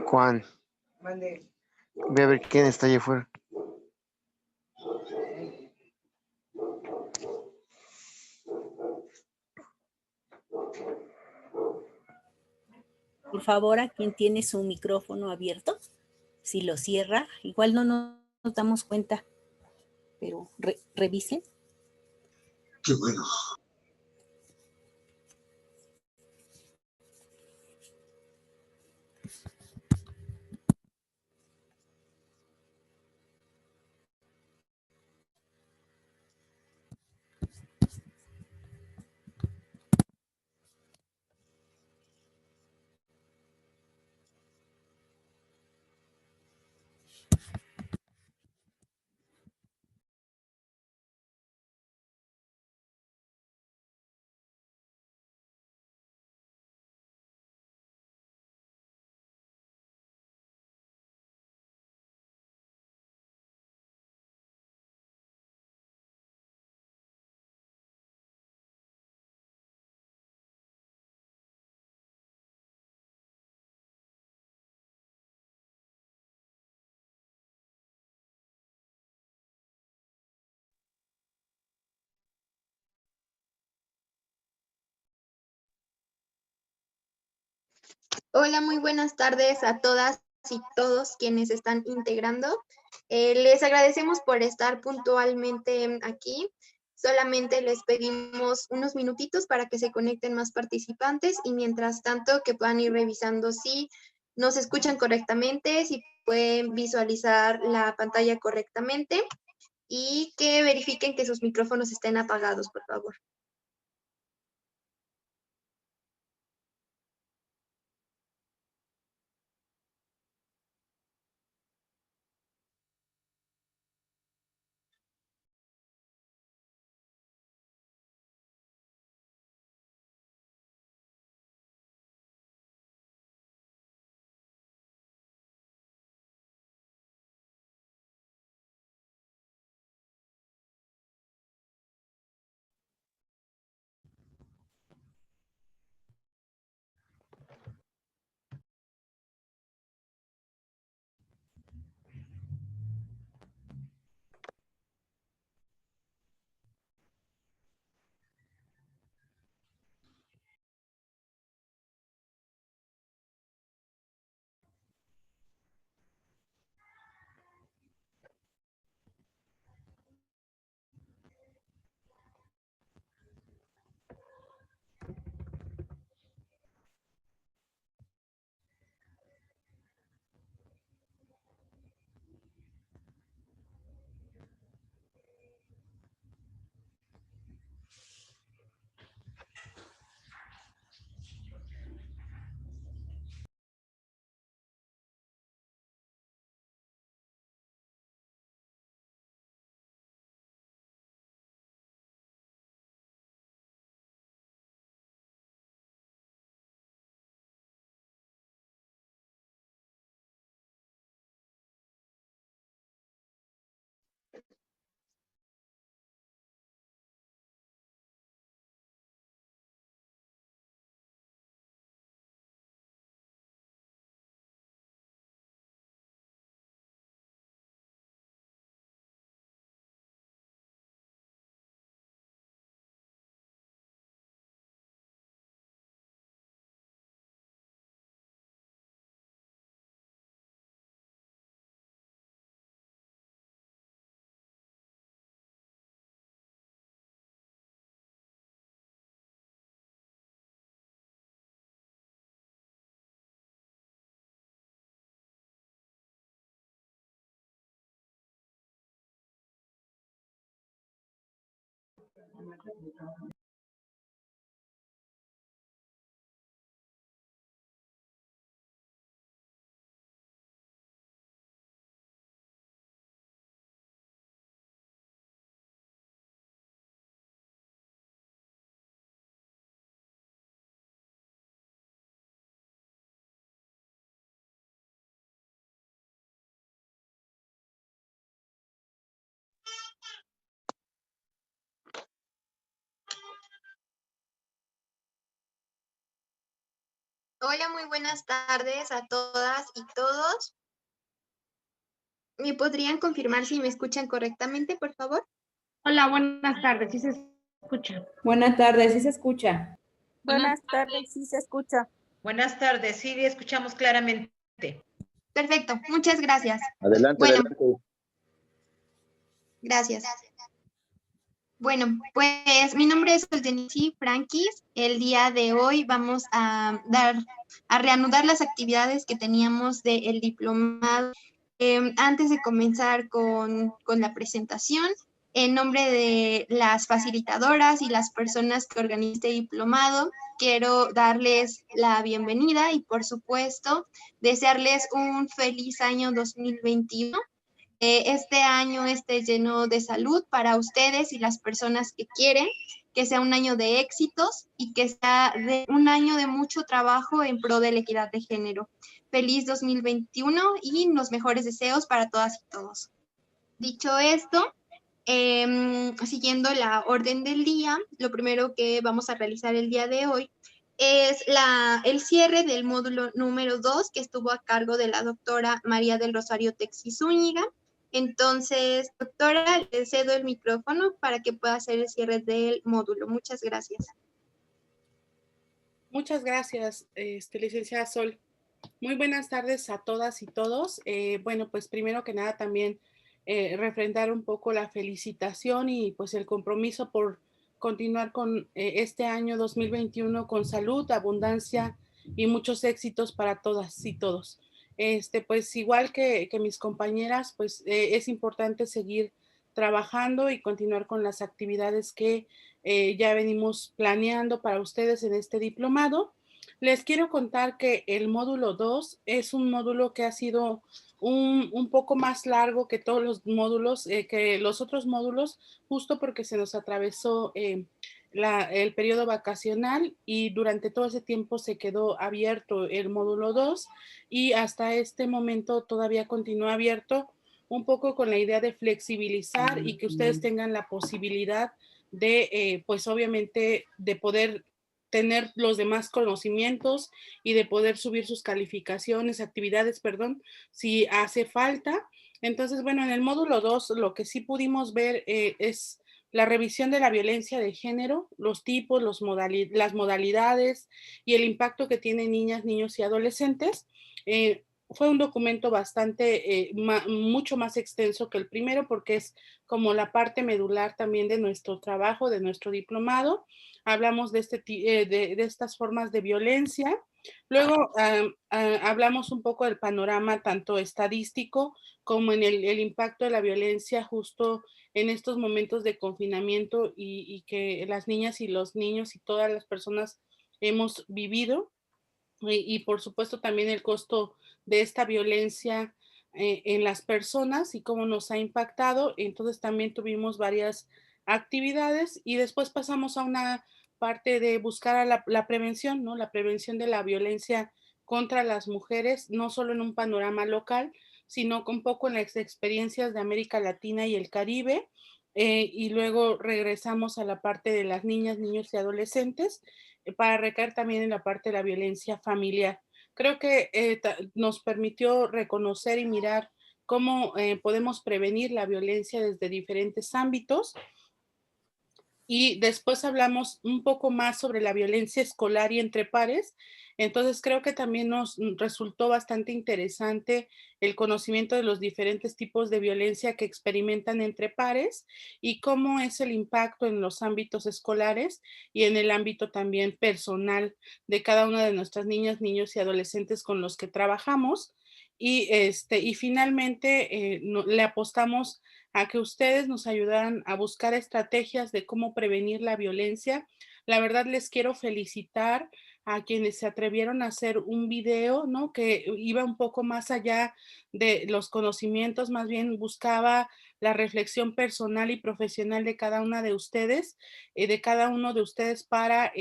Juan, Mande. ve a ver quién está allá afuera. Por favor, a quien tiene su micrófono abierto, si lo cierra, igual no nos damos cuenta, pero revisen. Qué bueno. Hola, muy buenas tardes a todas y todos quienes están integrando. Les agradecemos por estar puntualmente aquí. Solamente les pedimos unos minutitos para que se conecten más participantes y mientras tanto que puedan ir revisando si nos escuchan correctamente, si pueden visualizar la pantalla correctamente y que verifiquen que sus micrófonos estén apagados, por favor. Hola, muy buenas tardes a todas y todos. ¿Me podrían confirmar si me escuchan correctamente, por favor? Hola, buenas tardes. ¿Sí se escucha? Buenas tardes, ¿sí se escucha? Buenas tardes, sí se escucha. Buenas tardes, sí, escuchamos claramente. Perfecto, muchas gracias. Adelante, Bueno, adelante. gracias. Bueno, pues mi nombre es Denisi Frankis. El día de hoy vamos a reanudar las actividades que teníamos del diplomado. Antes de comenzar con la presentación, en nombre de las facilitadoras y las personas que organizan este diplomado, quiero darles la bienvenida y, por supuesto, desearles un feliz año 2021. Este año esté lleno de salud para ustedes y las personas que quieren, que sea un año de éxitos y que sea un año de mucho trabajo en pro de la equidad de género. Feliz 2021 y los mejores deseos para todas y todos. Dicho esto, siguiendo la orden del día, lo primero que vamos a realizar el día de hoy es el cierre del módulo número 2, que estuvo a cargo de la doctora María del Rosario Texi Zúñiga. Entonces, doctora, le cedo el micrófono para que pueda hacer el cierre del módulo. Muchas gracias. Muchas gracias, licenciada Sol. Muy buenas tardes a todas y todos. Bueno, pues primero que nada también refrendar un poco la felicitación y pues el compromiso por continuar con este año 2021 con salud, abundancia y muchos éxitos para todas y todos. Pues igual que mis compañeras, pues es importante seguir trabajando y continuar con las actividades que ya venimos planeando para ustedes en este diplomado. Les quiero contar que el módulo 2 es un módulo que ha sido un poco más largo que todos los módulos, que los otros módulos, justo porque se nos atravesó el periodo vacacional y durante todo ese tiempo se quedó abierto el módulo 2 y hasta este momento todavía continúa abierto, un poco con la idea de flexibilizar y que ustedes tengan la posibilidad de, pues obviamente, de poder tener los demás conocimientos y de poder subir sus calificaciones, actividades, perdón, si hace falta. Entonces, bueno, en el módulo 2 lo que sí pudimos ver es la revisión de la violencia de género, los tipos, las modalidades y el impacto que tienen niñas, niños y adolescentes. Fue un documento bastante, mucho más extenso que el primero porque es como la parte medular también de nuestro trabajo, de nuestro diplomado. Hablamos de estas formas de violencia. Luego hablamos un poco del panorama tanto estadístico como en el impacto de la violencia justo en estos momentos de confinamiento y que las niñas y los niños y todas las personas hemos vivido. Y por supuesto también el costo de esta violencia en las personas y cómo nos ha impactado. Entonces también tuvimos varias actividades y después pasamos a una parte de buscar a la prevención, ¿no? La prevención de la violencia contra las mujeres, no solo en un panorama local, sino un poco en las experiencias de América Latina y el Caribe. Y luego regresamos a la parte de las niñas, niños y adolescentes para recaer también en la parte de la violencia familiar. Creo que nos permitió reconocer y mirar cómo podemos prevenir la violencia desde diferentes ámbitos. Y después hablamos un poco más sobre la violencia escolar y entre pares. Entonces creo que también nos resultó bastante interesante el conocimiento de los diferentes tipos de violencia que experimentan entre pares y cómo es el impacto en los ámbitos escolares y en el ámbito también personal de cada una de nuestras niñas, niños y adolescentes con los que trabajamos. Y finalmente le apostamos a que ustedes nos ayudaran a buscar estrategias de cómo prevenir la violencia. La verdad les quiero felicitar a quienes se atrevieron a hacer un video, ¿no? Que iba un poco más allá de los conocimientos, más bien buscaba la reflexión personal y profesional de cada una de ustedes, de cada uno de ustedes para,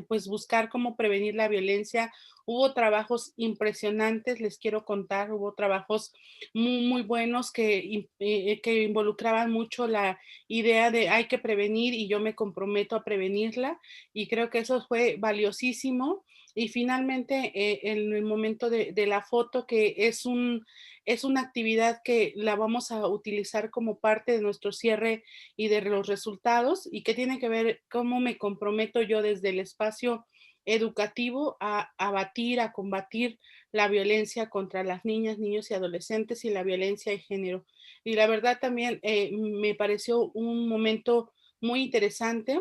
pues buscar cómo prevenir la violencia. Hubo trabajos impresionantes, les quiero contar, hubo trabajos muy, muy buenos que involucraban mucho la idea de hay que prevenir y yo me comprometo a prevenirla y creo que eso fue valiosísimo. Y finalmente, en el momento de la foto, que es una actividad que la vamos a utilizar como parte de nuestro cierre y de los resultados, y que tiene que ver cómo me comprometo yo desde el espacio educativo a abatir, a combatir la violencia contra las niñas, niños y adolescentes y la violencia de género. Y la verdad también me pareció un momento muy interesante.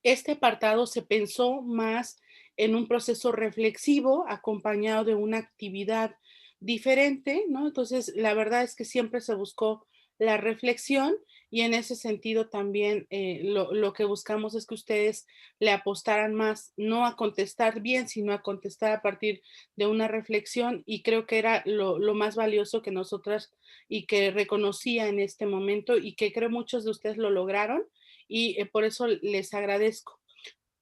Este apartado se pensó más en un proceso reflexivo acompañado de una actividad diferente, ¿no? Entonces, la verdad es que siempre se buscó la reflexión y en ese sentido también lo que buscamos es que ustedes le apostaran más, no a contestar bien, sino a contestar a partir de una reflexión y creo que era lo más valioso que nosotras y que reconocía en este momento y que creo muchos de ustedes lo lograron y por eso les agradezco.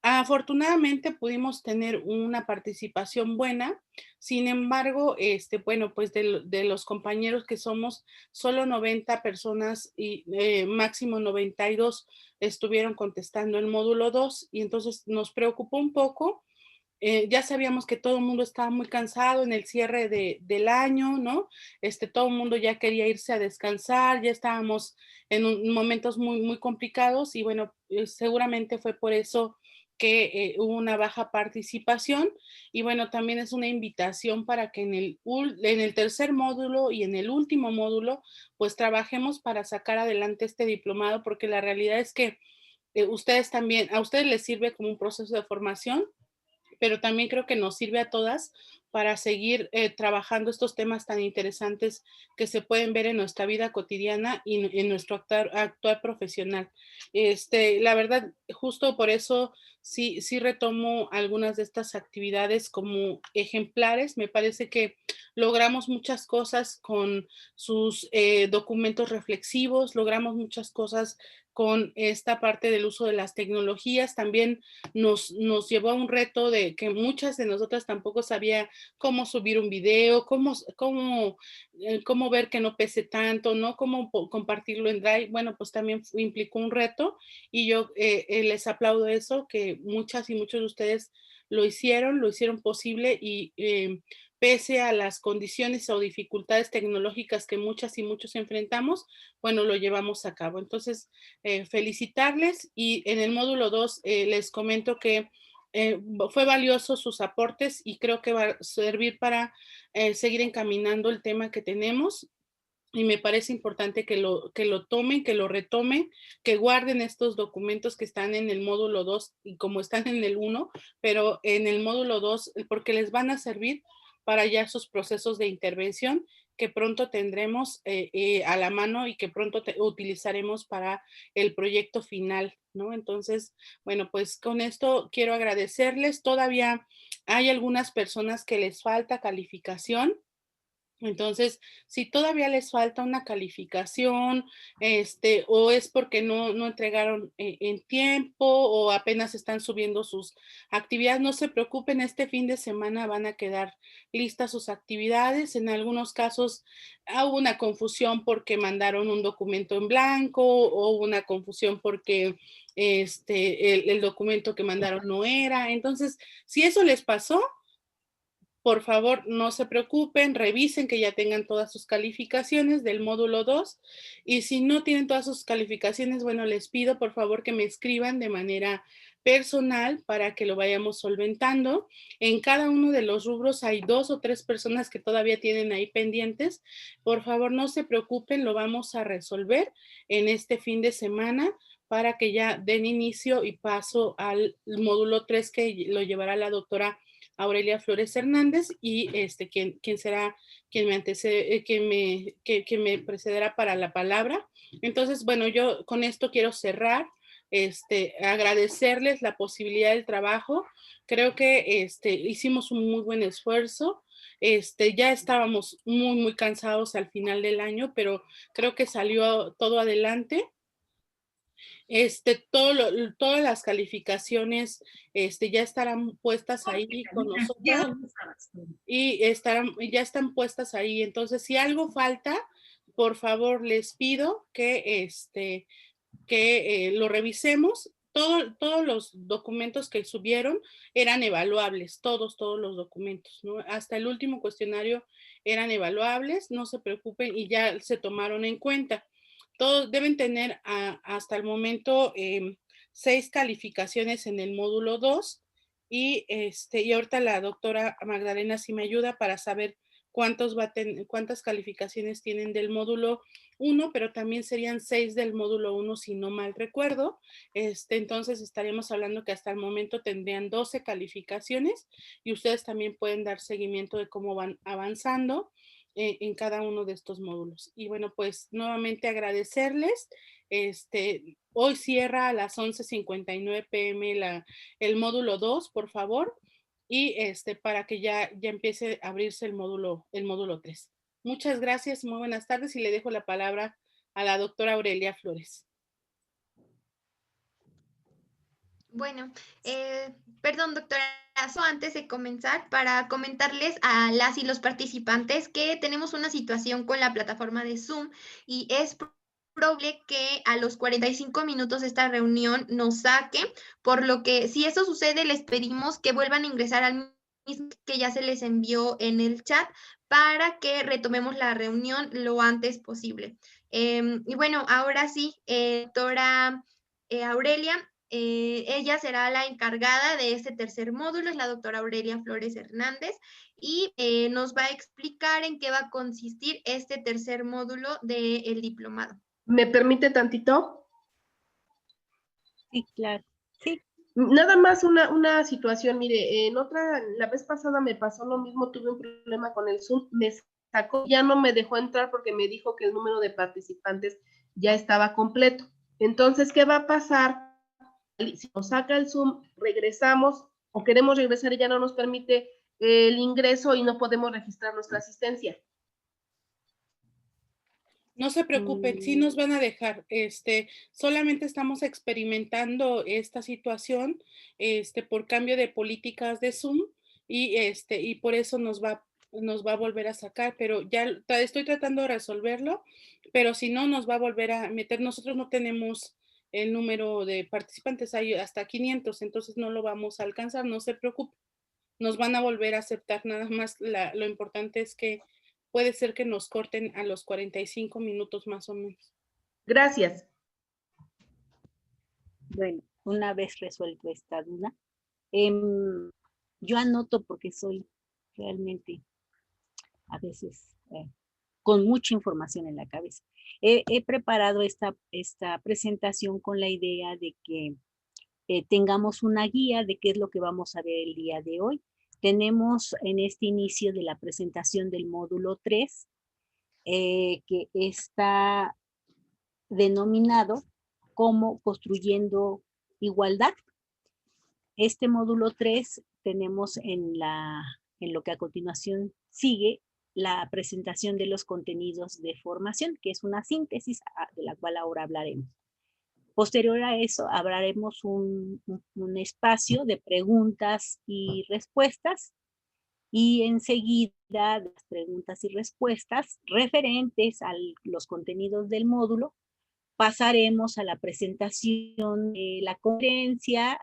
Afortunadamente pudimos tener una participación buena, sin embargo, bueno, pues de los compañeros que somos, solo 90 personas y máximo 92 estuvieron contestando el módulo 2 y entonces nos preocupó un poco. Ya sabíamos que todo el mundo estaba muy cansado en el cierre del año, ¿no? Todo el mundo ya quería irse a descansar, ya estábamos en momentos muy, muy complicados y bueno, seguramente fue por eso que hubo una baja participación y bueno, también es una invitación para que en el tercer módulo y en el último módulo, pues trabajemos para sacar adelante este diplomado, porque la realidad es que ustedes también, a ustedes les sirve como un proceso de formación, pero también creo que nos sirve a todas para seguir trabajando estos temas tan interesantes que se pueden ver en nuestra vida cotidiana y en nuestro actuar profesional. La verdad, justo por eso sí retomo algunas de estas actividades como ejemplares. Me parece que logramos muchas cosas con sus documentos reflexivos, logramos muchas cosas con esta parte del uso de las tecnologías. También nos llevó a un reto de que muchas de nosotras tampoco sabía cómo subir un video, cómo ver que no pese tanto, ¿no? Cómo compartirlo en Drive. Bueno, pues también implicó un reto y yo les aplaudo eso, que muchas y muchos de ustedes lo hicieron posible y pese a las condiciones o dificultades tecnológicas que muchas y muchos enfrentamos, bueno, lo llevamos a cabo. Entonces, felicitarles y en el módulo 2 les comento que fue valioso sus aportes y creo que va a servir para seguir encaminando el tema que tenemos y me parece importante que lo tomen, que lo retomen, que guarden estos documentos que están en el módulo 2 y como están en el 1, pero en el módulo 2 porque les van a servir para ya sus procesos de intervención que pronto tendremos a la mano y que pronto utilizaremos para el proyecto final, ¿no? Entonces, bueno, pues con esto quiero agradecerles. Todavía hay algunas personas que les falta calificación. Entonces, si todavía les falta una calificación, o es porque no entregaron en tiempo o apenas están subiendo sus actividades, no se preocupen, este fin de semana van a quedar listas sus actividades. En algunos casos hubo una confusión porque mandaron un documento en blanco o hubo una confusión porque el documento que mandaron no era. Entonces, si eso les pasó, por favor, no se preocupen, revisen que ya tengan todas sus calificaciones del módulo 2 y si no tienen todas sus calificaciones, bueno, les pido por favor que me escriban de manera personal para que lo vayamos solventando. En cada uno de los rubros hay 2 o 3 personas que todavía tienen ahí pendientes. Por favor, no se preocupen, lo vamos a resolver en este fin de semana para que ya den inicio y paso al módulo 3 que lo llevará la doctora Aurelia Flores Hernández y quien será quien me antecede, que me precederá para la palabra. Entonces, bueno, yo con esto quiero cerrar, agradecerles la posibilidad del trabajo. Creo que hicimos un muy buen esfuerzo. Ya estábamos muy, muy cansados al final del año, pero creo que salió todo adelante. Todas las calificaciones ya estarán puestas ahí con nosotros y ya están puestas ahí. Entonces, si algo falta, por favor, les pido que lo revisemos todos los documentos que subieron eran evaluables, todos los documentos, ¿no? Hasta el último cuestionario eran evaluables, no se preocupen y ya se tomaron en cuenta. Todos deben tener hasta el momento 6 calificaciones en el módulo 2 y ahorita la doctora Magdalena sí me ayuda para saber cuántas calificaciones tienen del módulo 1, pero también serían 6 del módulo 1 si no mal recuerdo. Entonces estaríamos hablando que hasta el momento tendrían 12 calificaciones y ustedes también pueden dar seguimiento de cómo van avanzando en cada uno de estos módulos. Y bueno, pues nuevamente agradecerles. Hoy cierra a las 11:59 p.m. el módulo 2, por favor, y para que ya empiece a abrirse el módulo 3. Muchas gracias, muy buenas tardes y le dejo la palabra a la doctora Aurelia Flores. Bueno, perdón, doctora, antes de comenzar, para comentarles a las y los participantes que tenemos una situación con la plataforma de Zoom y es probable que a los 45 minutos de esta reunión nos saque, por lo que si eso sucede, les pedimos que vuelvan a ingresar al mismo que ya se les envió en el chat para que retomemos la reunión lo antes posible. Y bueno, ahora sí, doctora Aurelia, ella será la encargada de este tercer módulo, es la doctora Aurelia Flores Hernández, y nos va a explicar en qué va a consistir este tercer módulo del diplomado. ¿Me permite tantito? Sí, claro. Sí. Nada más una situación, mire, la vez pasada me pasó lo mismo, tuve un problema con el Zoom, me sacó, ya no me dejó entrar porque me dijo que el número de participantes ya estaba completo. Entonces, ¿qué va a pasar? Si nos saca el Zoom, regresamos o queremos regresar y ya no nos permite el ingreso y no podemos registrar nuestra asistencia. No se preocupen, sí nos van a dejar. Solamente estamos experimentando esta situación, por cambio de políticas de Zoom y por eso nos va a volver a sacar, pero ya estoy tratando de resolverlo, pero si no nos va a volver a meter. Nosotros no tenemos el número de participantes, hay hasta 500, entonces no lo vamos a alcanzar, no se preocupen. Nos van a volver a aceptar, nada más lo importante es que puede ser que nos corten a los 45 minutos más o menos. Gracias. Bueno, una vez resuelto esta duda, yo anoto porque soy realmente a veces con mucha información en la cabeza. He preparado esta presentación con la idea de que tengamos una guía de qué es lo que vamos a ver el día de hoy. Tenemos en este inicio de la presentación del módulo 3, que está denominado como Construyendo Igualdad. Este módulo 3 tenemos en lo que a continuación sigue la presentación de los contenidos de formación, que es una síntesis de la cual ahora hablaremos. Posterior a eso, hablaremos un espacio de preguntas y respuestas y enseguida las preguntas y respuestas referentes a los contenidos del módulo pasaremos a la presentación de la conferencia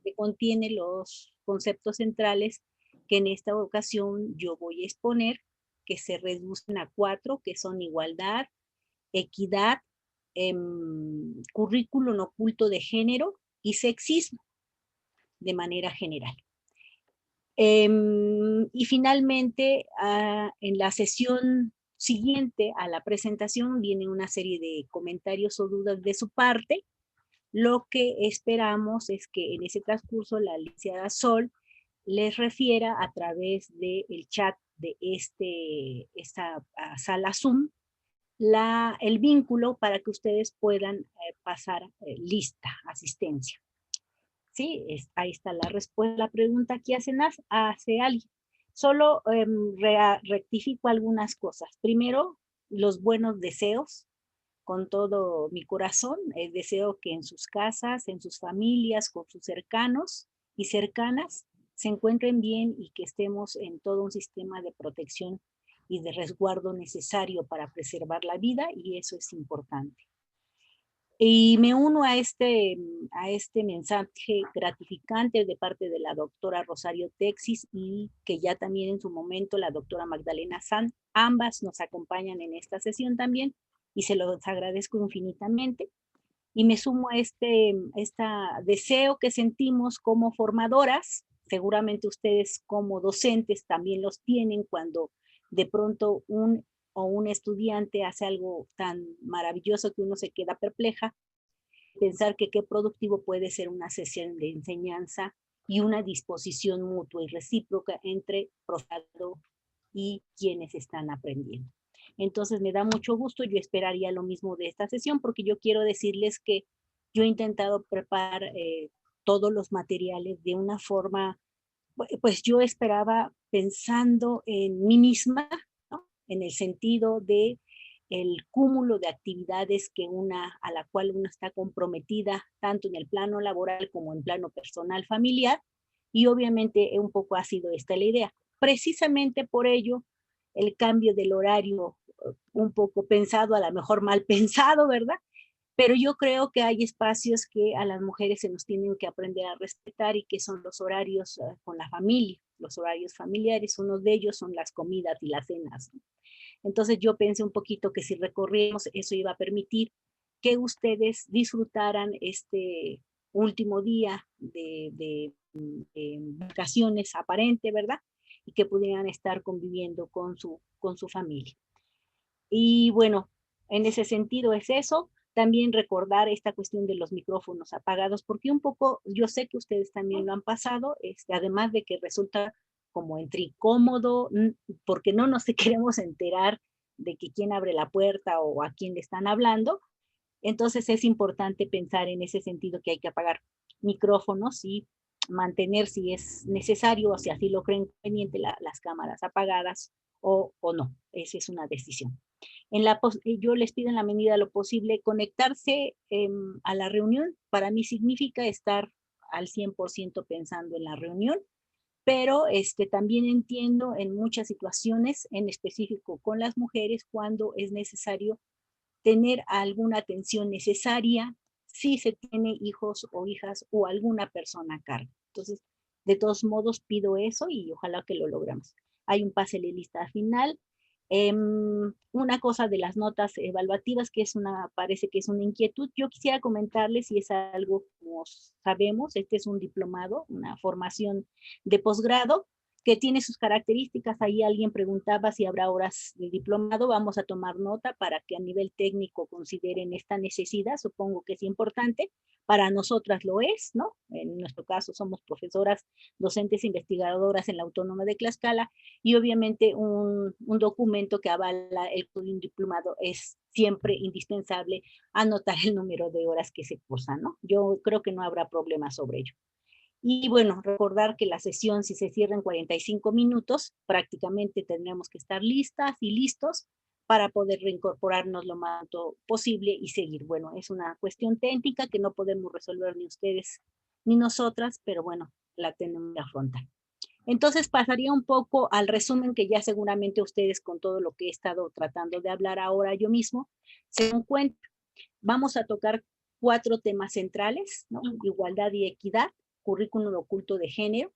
que contiene los conceptos centrales que en esta ocasión yo voy a exponer, que se reducen a 4, que son igualdad, equidad, currículum oculto de género y sexismo de manera general. Y finalmente, en la sesión siguiente a la presentación viene una serie de comentarios o dudas de su parte. Lo que esperamos es que en ese transcurso la licenciada Sol les refiera a través del chat de esta sala Zoom el vínculo para que ustedes puedan pasar lista, asistencia. Sí, ahí está la respuesta a la pregunta que hace alguien. Solo rectifico algunas cosas. Primero, los buenos deseos. Con todo mi corazón, deseo que en sus casas, en sus familias, con sus cercanos y cercanas, se encuentren bien y que estemos en todo un sistema de protección y de resguardo necesario para preservar la vida, y eso es importante. Y me uno a este mensaje gratificante de parte de la doctora Rosario Texis y que ya también en su momento la doctora Magdalena San, ambas nos acompañan en esta sesión también y se los agradezco infinitamente. Y me sumo a este deseo que sentimos como formadoras, seguramente ustedes como docentes también los tienen cuando de pronto un estudiante hace algo tan maravilloso que uno se queda perpleja, pensar que qué productivo puede ser una sesión de enseñanza y una disposición mutua y recíproca entre profesor y quienes están aprendiendo. Entonces me da mucho gusto, yo esperaría lo mismo de esta sesión porque yo quiero decirles que yo he intentado preparar todos los materiales de una forma, pues yo esperaba pensando en mí misma, ¿no? En el sentido de el cúmulo de actividades a la cual uno está comprometida, tanto en el plano laboral como en plano personal familiar, y obviamente un poco ha sido esta la idea. Precisamente por ello, el cambio del horario, un poco pensado, a lo mejor mal pensado, ¿verdad? Pero yo creo que hay espacios que a las mujeres se nos tienen que aprender a respetar y que son los horarios con la familia, los horarios familiares. Uno de ellos son las comidas y las cenas, ¿no? Entonces yo pensé un poquito que si recorríamos, eso iba a permitir que ustedes disfrutaran este último día de vacaciones aparente, ¿verdad? Y que pudieran estar conviviendo con su familia. Y bueno, en ese sentido es eso. También recordar esta cuestión de los micrófonos apagados, porque un poco, yo sé que ustedes también lo han pasado, además de que resulta como entre incómodo, porque no nos queremos enterar de que quién abre la puerta o a quién le están hablando. Entonces es importante pensar en ese sentido que hay que apagar micrófonos y mantener, si es necesario o si así lo creen conveniente, las cámaras apagadas o no. Esa es una decisión. Yo les pido en la medida de lo posible conectarse a la reunión. Para mí significa estar al 100% pensando en la reunión, pero también entiendo en muchas situaciones, en específico con las mujeres, cuando es necesario tener alguna atención necesaria si se tiene hijos o hijas o alguna persona a cargo. Entonces, de todos modos, pido eso y ojalá que lo logramos. Hay un pase de lista final. Una cosa de las notas evaluativas que parece que es una inquietud. Yo quisiera comentarles si es algo, como sabemos, este es un diplomado, una formación de posgrado que tiene sus características. Ahí alguien preguntaba si habrá horas de diplomado. Vamos a tomar nota para que a nivel técnico consideren esta necesidad. Supongo que es importante. Para nosotras lo es, ¿no? En nuestro caso somos profesoras, docentes, investigadoras en la Autónoma de Tlaxcala y obviamente un documento que avala el diplomado es siempre indispensable anotar el número de horas que se cursan, ¿no? Yo creo que no habrá problema sobre ello. Y bueno, recordar que la sesión, si se cierra en 45 minutos, prácticamente tendremos que estar listas y listos para poder reincorporarnos lo más posible y seguir. Bueno, es una cuestión técnica que no podemos resolver ni ustedes ni nosotras, pero bueno, la tenemos que afrontar. Entonces pasaría un poco al resumen que ya seguramente ustedes con todo lo que he estado tratando de hablar ahora yo mismo se dan cuenta. Vamos a tocar 4 temas centrales, ¿no? Igualdad y equidad, currículum oculto de género,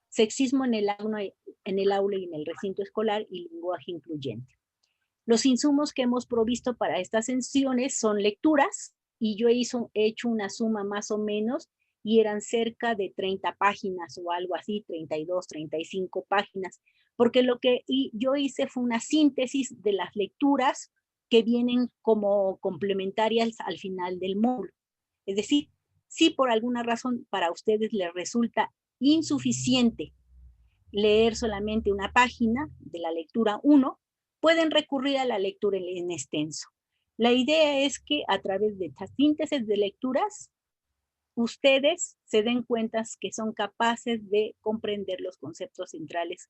sexismo en el aula y en el recinto escolar y lenguaje incluyente. Los insumos que hemos provisto para estas sesiones son lecturas y yo he hecho una suma más o menos y eran cerca de 30 páginas o algo así, 32, 35 páginas, porque lo que yo hice fue una síntesis de las lecturas que vienen como complementarias al final del módulo. Es decir, si por alguna razón para ustedes les resulta insuficiente leer solamente una página de la lectura 1, pueden recurrir a la lectura en extenso. La idea es que a través de estas síntesis de lecturas, ustedes se den cuenta que son capaces de comprender los conceptos centrales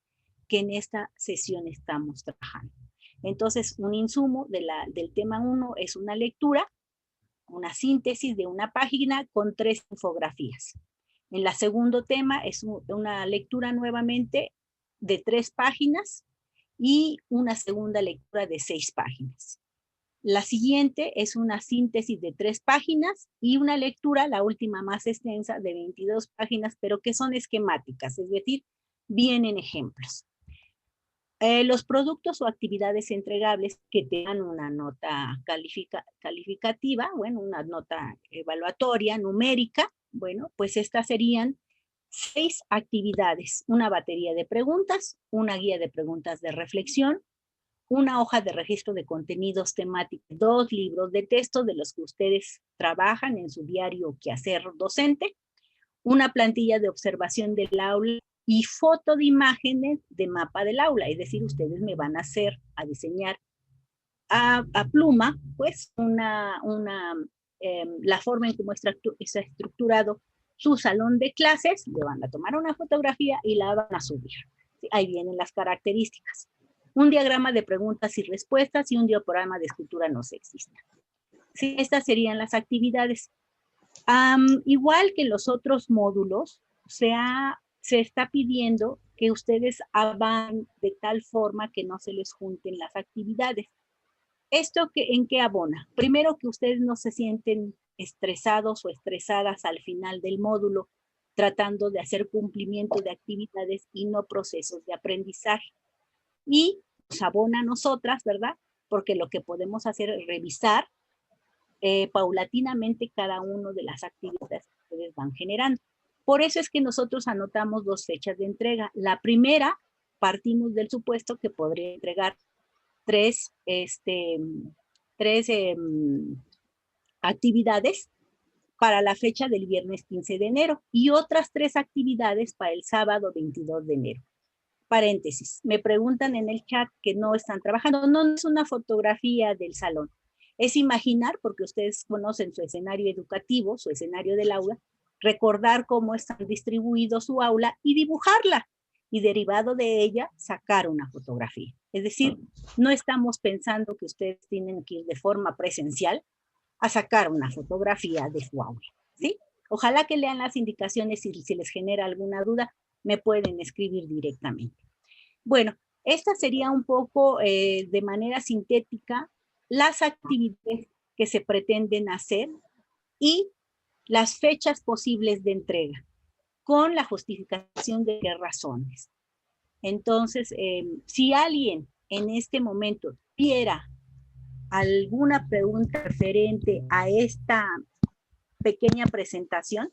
que en esta sesión estamos trabajando. Entonces, un insumo del tema 1 es una lectura, una síntesis de una página con 3 infografías. En el segundo tema es una lectura nuevamente de 3 páginas y una segunda lectura de 6 páginas. La siguiente es una síntesis de 3 páginas y una lectura, la última más extensa, de 22 páginas, pero que son esquemáticas, es decir, vienen ejemplos. Los productos o actividades entregables que tengan una nota calificativa, bueno, una nota evaluatoria, numérica, bueno, pues estas serían 6 actividades, una batería de preguntas, una guía de preguntas de reflexión, una hoja de registro de contenidos temáticos, 2 libros de texto de los que ustedes trabajan en su diario quehacer docente, una plantilla de observación del aula y foto de imágenes de mapa del aula, es decir, ustedes me van a diseñar a pluma, pues, la forma en cómo está estructurado su salón de clases, le van a tomar una fotografía y la van a subir. Ahí vienen las características. Un diagrama de preguntas y respuestas y un diagrama de escritura no sexista. Sí, estas serían las actividades. Igual que los otros módulos, se está pidiendo que ustedes hagan de tal forma que no se les junten las actividades. ¿Esto en qué abona? Primero, que ustedes no se sienten estresados o estresadas al final del módulo, tratando de hacer cumplimiento de actividades y no procesos de aprendizaje. Y nos abona a nosotras, ¿verdad? Porque lo que podemos hacer es revisar paulatinamente cada una de las actividades que ustedes van generando. Por eso es que nosotros anotamos 2 fechas de entrega. La primera, partimos del supuesto que podría entregar 3 actividades para la fecha del viernes 15 de enero y otras 3 actividades para el sábado 22 de enero. Paréntesis, me preguntan en el chat que no están trabajando. No es una fotografía del salón. Es imaginar, porque ustedes conocen su escenario educativo, su escenario del aula, recordar cómo están distribuidos su aula y dibujarla. Y derivado de ella, sacar una fotografía. Es decir, no estamos pensando que ustedes tienen que ir de forma presencial a sacar una fotografía de su aula, ¿sí? Ojalá que lean las indicaciones y si les genera alguna duda, me pueden escribir directamente. Bueno, esta sería un poco de manera sintética las actividades que se pretenden hacer y las fechas posibles de entrega, con la justificación de qué razones. Entonces, si alguien en este momento tuviera alguna pregunta referente a esta pequeña presentación,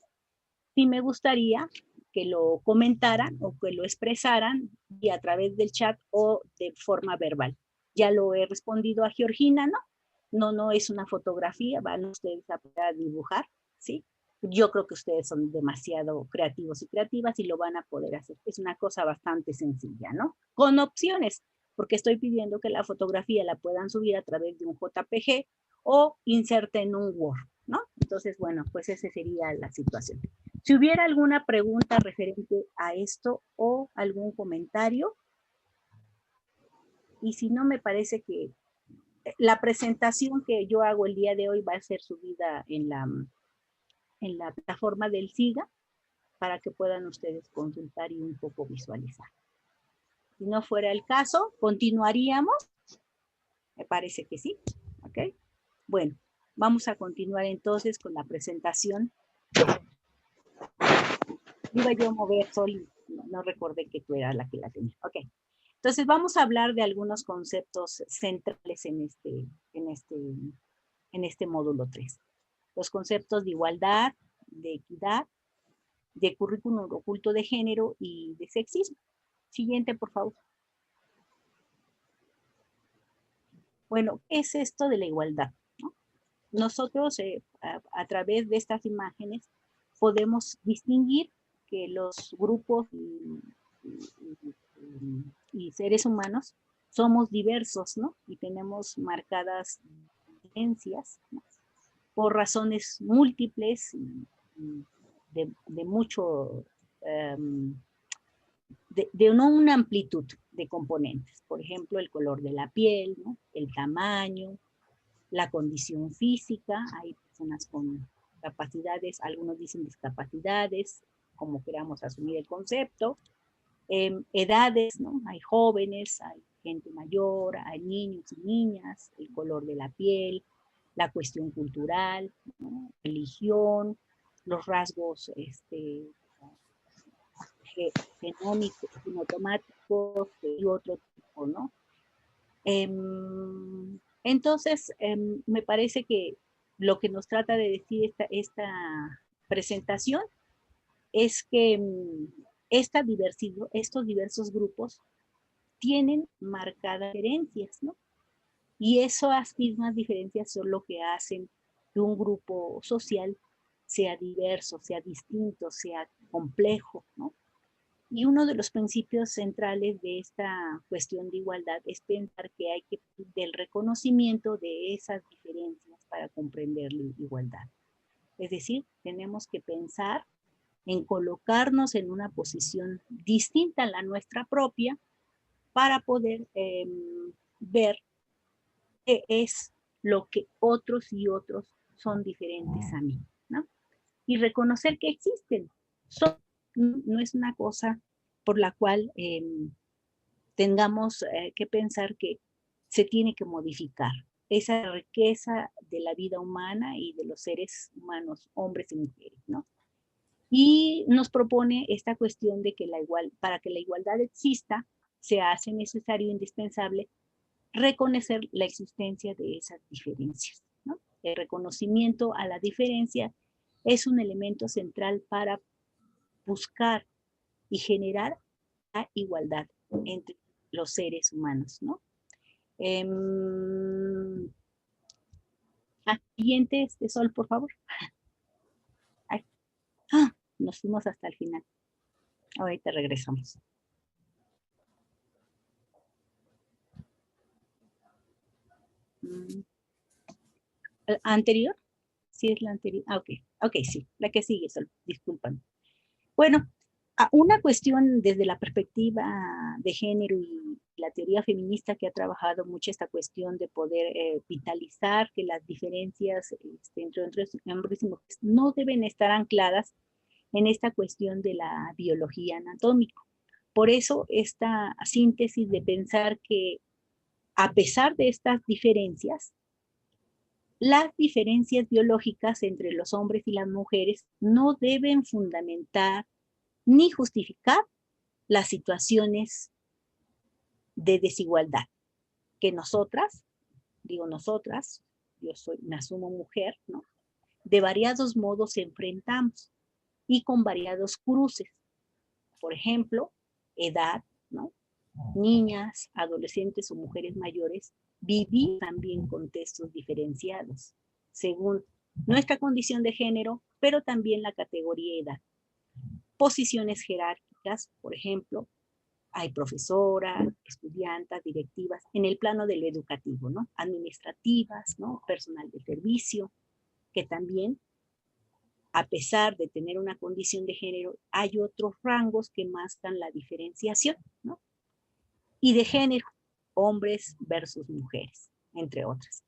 sí me gustaría que lo comentaran o que lo expresaran y a través del chat o de forma verbal. Ya lo he respondido a Georgina, ¿no? No es una fotografía, van ustedes a poder dibujar, ¿sí? Yo creo que ustedes son demasiado creativos y creativas y lo van a poder hacer. Es una cosa bastante sencilla, ¿no? Con opciones, porque estoy pidiendo que la fotografía la puedan subir a través de un JPG o inserte en un Word, ¿no? Entonces, bueno, pues esa sería la situación. Si hubiera alguna pregunta referente a esto o algún comentario, y si no, me parece que la presentación que yo hago el día de hoy va a ser subida en la plataforma del SIGA para que puedan ustedes consultar y un poco visualizar. Si no fuera el caso, continuaríamos. Me parece que sí. ¿Ok? Bueno, vamos a continuar entonces con la presentación. Iba yo a mover Sol y no recordé que tú eras la que la tenía. Ok. Entonces vamos a hablar de algunos conceptos centrales en este módulo 3. Los conceptos de igualdad, de equidad, de currículum oculto de género y de sexismo. Siguiente, por favor. Bueno, ¿qué es esto de la igualdad? ¿No? Nosotros a través de estas imágenes podemos distinguir que los grupos y seres humanos somos diversos, ¿no? Y tenemos marcadas diferencias, ¿no? Por razones múltiples y de mucho, de no una amplitud de componentes. Por ejemplo, el color de la piel, ¿no? El tamaño, la condición física. Hay personas con capacidades, algunos dicen discapacidades, como queramos asumir el concepto. Edades, ¿no? Hay jóvenes, hay gente mayor, hay niños y niñas, el color de la piel, la cuestión cultural, ¿no? Religión, los rasgos genómicos, genotomáticos y otro tipo, ¿no? Entonces, me parece que lo que nos trata de decir esta presentación es que estos diversos grupos tienen marcadas diferencias, ¿no? Y esas mismas diferencias son lo que hacen que un grupo social sea diverso, sea distinto, sea complejo, ¿no? Y uno de los principios centrales de esta cuestión de igualdad es pensar que hay que del reconocimiento de esas diferencias para comprender la igualdad. Es decir, tenemos que pensar en colocarnos en una posición distinta a la nuestra propia para poder ver qué es lo que otros y otros son diferentes a mí, ¿no? Y reconocer que existen. No es una cosa por la cual tengamos que pensar que se tiene que modificar. Esa riqueza de la vida humana y de los seres humanos, hombres y mujeres, ¿no? Y nos propone esta cuestión de que para que la igualdad exista, se hace necesario e indispensable reconocer la existencia de esas diferencias, ¿no? El reconocimiento a la diferencia es un elemento central para buscar y generar la igualdad entre los seres humanos, ¿no? Siguiente, Sol, por favor. Ay. Nos fuimos hasta el final. Ahorita regresamos. ¿Anterior? Sí, es la anterior. Ok, sí, la que sigue, Sol, disculpan. Bueno, una cuestión desde la perspectiva de género y la teoría feminista que ha trabajado mucho esta cuestión de poder vitalizar que las diferencias entre hombres y mujeres no deben estar ancladas en esta cuestión de la biología anatómica. Por eso esta síntesis de pensar que a pesar de estas diferencias, las diferencias biológicas entre los hombres y las mujeres no deben fundamentar ni justificar las situaciones de desigualdad que nosotras, me asumo mujer, ¿no? De variados modos enfrentamos y con variados cruces. Por ejemplo, edad, ¿no? Niñas, adolescentes o mujeres mayores viven también contextos diferenciados según nuestra condición de género, pero también la categoría edad. Posiciones jerárquicas, por ejemplo, hay profesoras, estudiantes, directivas, en el plano de lo educativo, ¿no? Administrativas, ¿no? Personal de servicio, que también, a pesar de tener una condición de género, hay otros rangos que marcan la diferenciación, ¿no? Y de género, hombres versus mujeres, entre otras.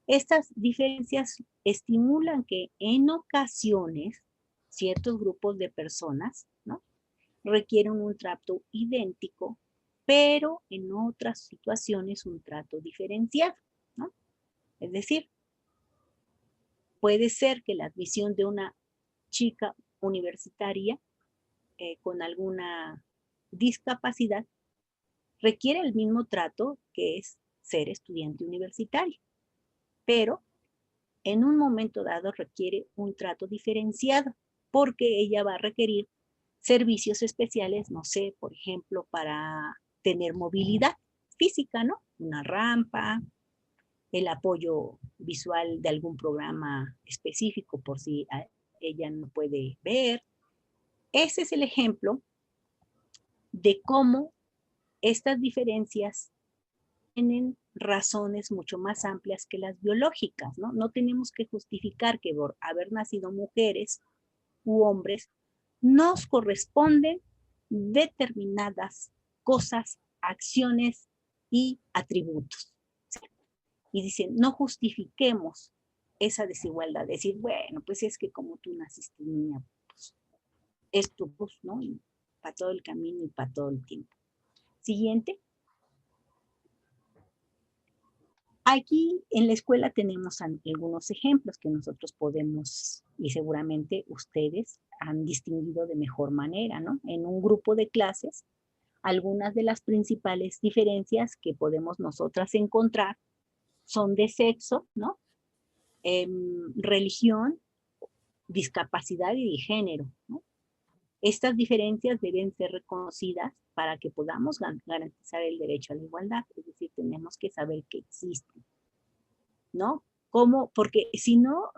Estas diferencias estimulan que en ocasiones ciertos grupos de personas, ¿no? Requieren un trato idéntico, pero en otras situaciones un trato diferenciado, ¿no? Es decir, puede ser que la admisión de una chica universitaria con alguna discapacidad requiere el mismo trato que es ser estudiante universitario, pero en un momento dado requiere un trato diferenciado porque ella va a requerir servicios especiales, no sé, por ejemplo, para tener movilidad física, ¿no? Una rampa, el apoyo visual de algún programa específico por si ella no puede ver. Ese es el ejemplo de cómo estas diferencias tienen razones mucho más amplias que las biológicas, ¿no? No tenemos que justificar que por haber nacido mujeres u hombres nos corresponden determinadas cosas, acciones y atributos. ¿Sí? Y dicen, no justifiquemos esa desigualdad, decir, bueno, pues es que como tú naciste niña, pues es tu voz, ¿no? Y para todo el camino y para todo el tiempo. Siguiente. Aquí en la escuela tenemos algunos ejemplos que nosotros podemos, y seguramente ustedes han distinguido de mejor manera, ¿no? En un grupo de clases, algunas de las principales diferencias que podemos nosotras encontrar son de sexo, ¿no? Religión, discapacidad y de género, ¿no? Estas diferencias deben ser reconocidas para que podamos garantizar el derecho a la igualdad, es decir, tenemos que saber que existen, ¿no? ¿Cómo? Porque si no,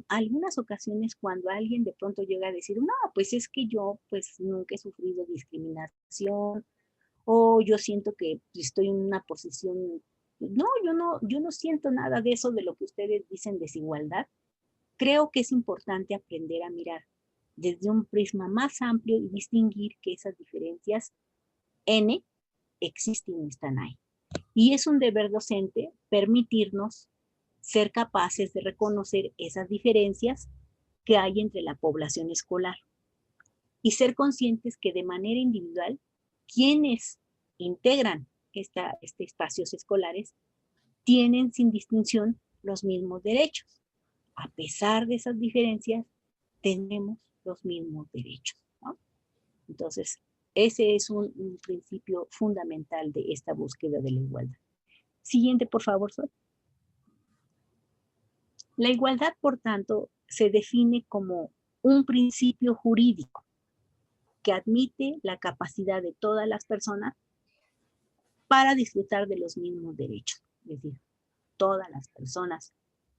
algunas ocasiones cuando alguien de pronto llega a decir, no, pues es que yo pues nunca he sufrido discriminación, o yo siento que estoy en una posición, no, yo no siento nada de eso de lo que ustedes dicen desigualdad. Creo que es importante aprender a mirar desde un prisma más amplio y distinguir que esas diferencias N existen y están ahí. Y es un deber docente permitirnos ser capaces de reconocer esas diferencias que hay entre la población escolar y ser conscientes que de manera individual quienes integran espacios escolares tienen sin distinción los mismos derechos. A pesar de esas diferencias, tenemos los mismos derechos, ¿no? Entonces, ese es un principio fundamental de esta búsqueda de la igualdad. Siguiente, por favor, Sol. La igualdad, por tanto, se define como un principio jurídico que admite la capacidad de todas las personas para disfrutar de los mismos derechos. Es decir, todas las personas,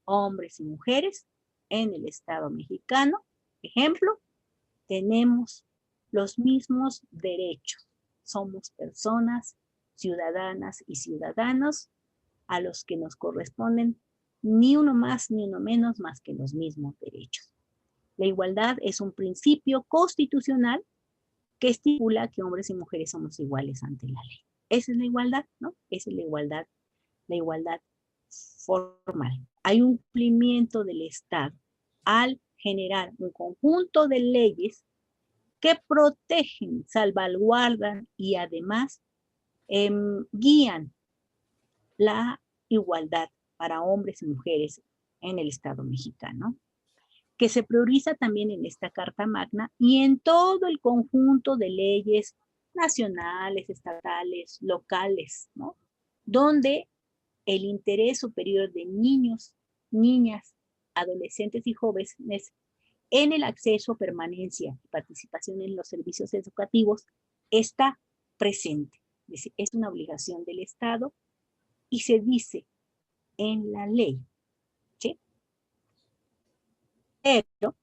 hombres y mujeres, en el Estado mexicano, ejemplo, tenemos los mismos derechos. Somos personas, ciudadanas y ciudadanos a los que nos corresponden ni uno más ni uno menos más que los mismos derechos. La igualdad es un principio constitucional que estipula que hombres y mujeres somos iguales ante la ley. Esa es la igualdad, ¿no? Esa es la igualdad formal. Hay un cumplimiento del Estado al generar un conjunto de leyes que protegen, salvaguardan y además guían la igualdad para hombres y mujeres en el Estado mexicano, que se prioriza también en esta Carta Magna y en todo el conjunto de leyes nacionales, estatales, locales, ¿no? Donde el interés superior de niños, niñas, adolescentes y jóvenes en el acceso, permanencia y participación en los servicios educativos está presente. Es una obligación del Estado y se dice en la ley, ¿sí? Pero,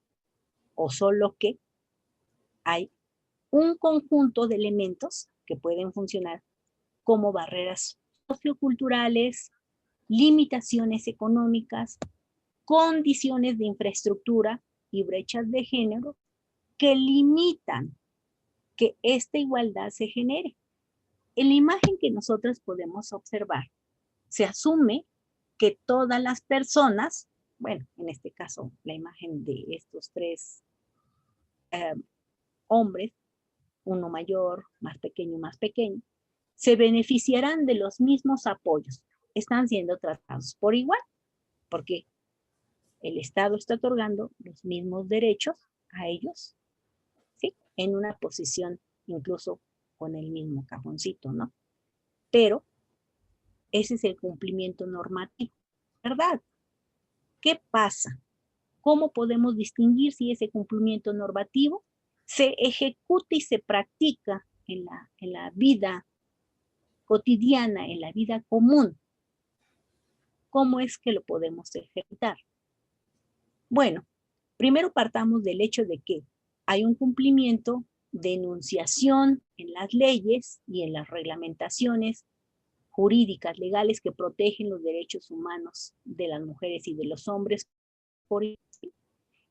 o solo que, hay un conjunto de elementos que pueden funcionar como barreras socioculturales, limitaciones económicas, condiciones de infraestructura y brechas de género que limitan que esta igualdad se genere. En la imagen que nosotros podemos observar, se asume que todas las personas, bueno, en este caso la imagen de estos tres hombres, uno mayor, más pequeño, se beneficiarán de los mismos apoyos. Están siendo tratados por igual, porque el Estado está otorgando los mismos derechos a ellos, ¿sí? En una posición incluso con el mismo cajoncito, ¿no? Pero ese es el cumplimiento normativo, ¿verdad? ¿Qué pasa? ¿Cómo podemos distinguir si ese cumplimiento normativo se ejecuta y se practica en la vida cotidiana, en la vida común? ¿Cómo es que lo podemos ejecutar? Bueno, primero partamos del hecho de que hay un cumplimiento de enunciación en las leyes y en las reglamentaciones jurídicas, legales que protegen los derechos humanos de las mujeres y de los hombres. Por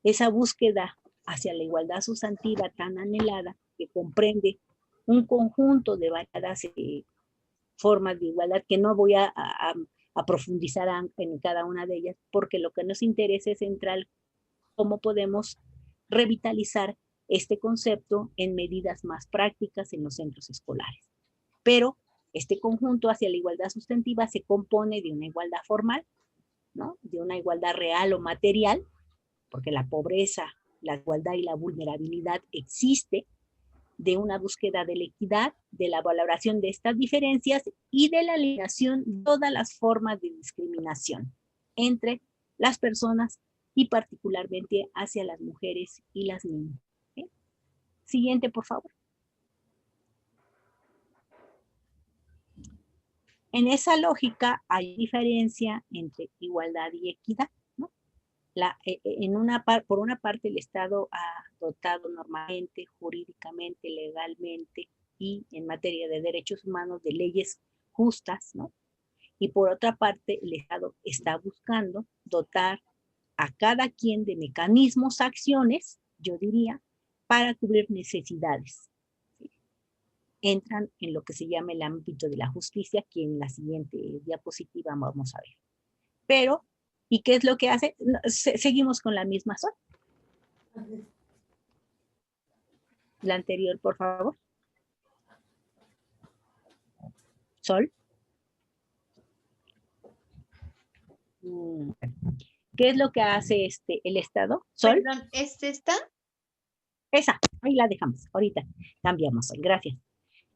esa búsqueda hacia la igualdad sustantiva tan anhelada que comprende un conjunto de variadas formas de igualdad que no voy a profundizar en cada una de ellas, porque lo que nos interesa es central cómo podemos revitalizar este concepto en medidas más prácticas en los centros escolares. Pero Este conjunto hacia la igualdad sustantiva se compone de una igualdad formal, ¿no? De una igualdad real o material, porque la pobreza, la igualdad y la vulnerabilidad existe, de una búsqueda de la equidad, de la valoración de estas diferencias y de la eliminación de todas las formas de discriminación entre las personas y particularmente hacia las mujeres y las niñas. ¿Sí? Siguiente, por favor. En esa lógica hay diferencia entre igualdad y equidad, ¿no? Por una parte, el Estado ha dotado normalmente, jurídicamente, legalmente y en materia de derechos humanos de leyes justas, ¿no? Y por otra parte, el Estado está buscando dotar a cada quien de mecanismos, acciones, yo diría, para cubrir necesidades. ¿Sí? Entran en lo que se llama el ámbito de la justicia, que en la siguiente diapositiva vamos a ver. Pero, ¿y qué es lo que hace? Seguimos con la misma Sol. La anterior, por favor. Sol. ¿Qué es lo que hace el Estado? Sol. Perdón, ¿es esta? Esa, ahí la dejamos. Ahorita cambiamos, Sol. Gracias.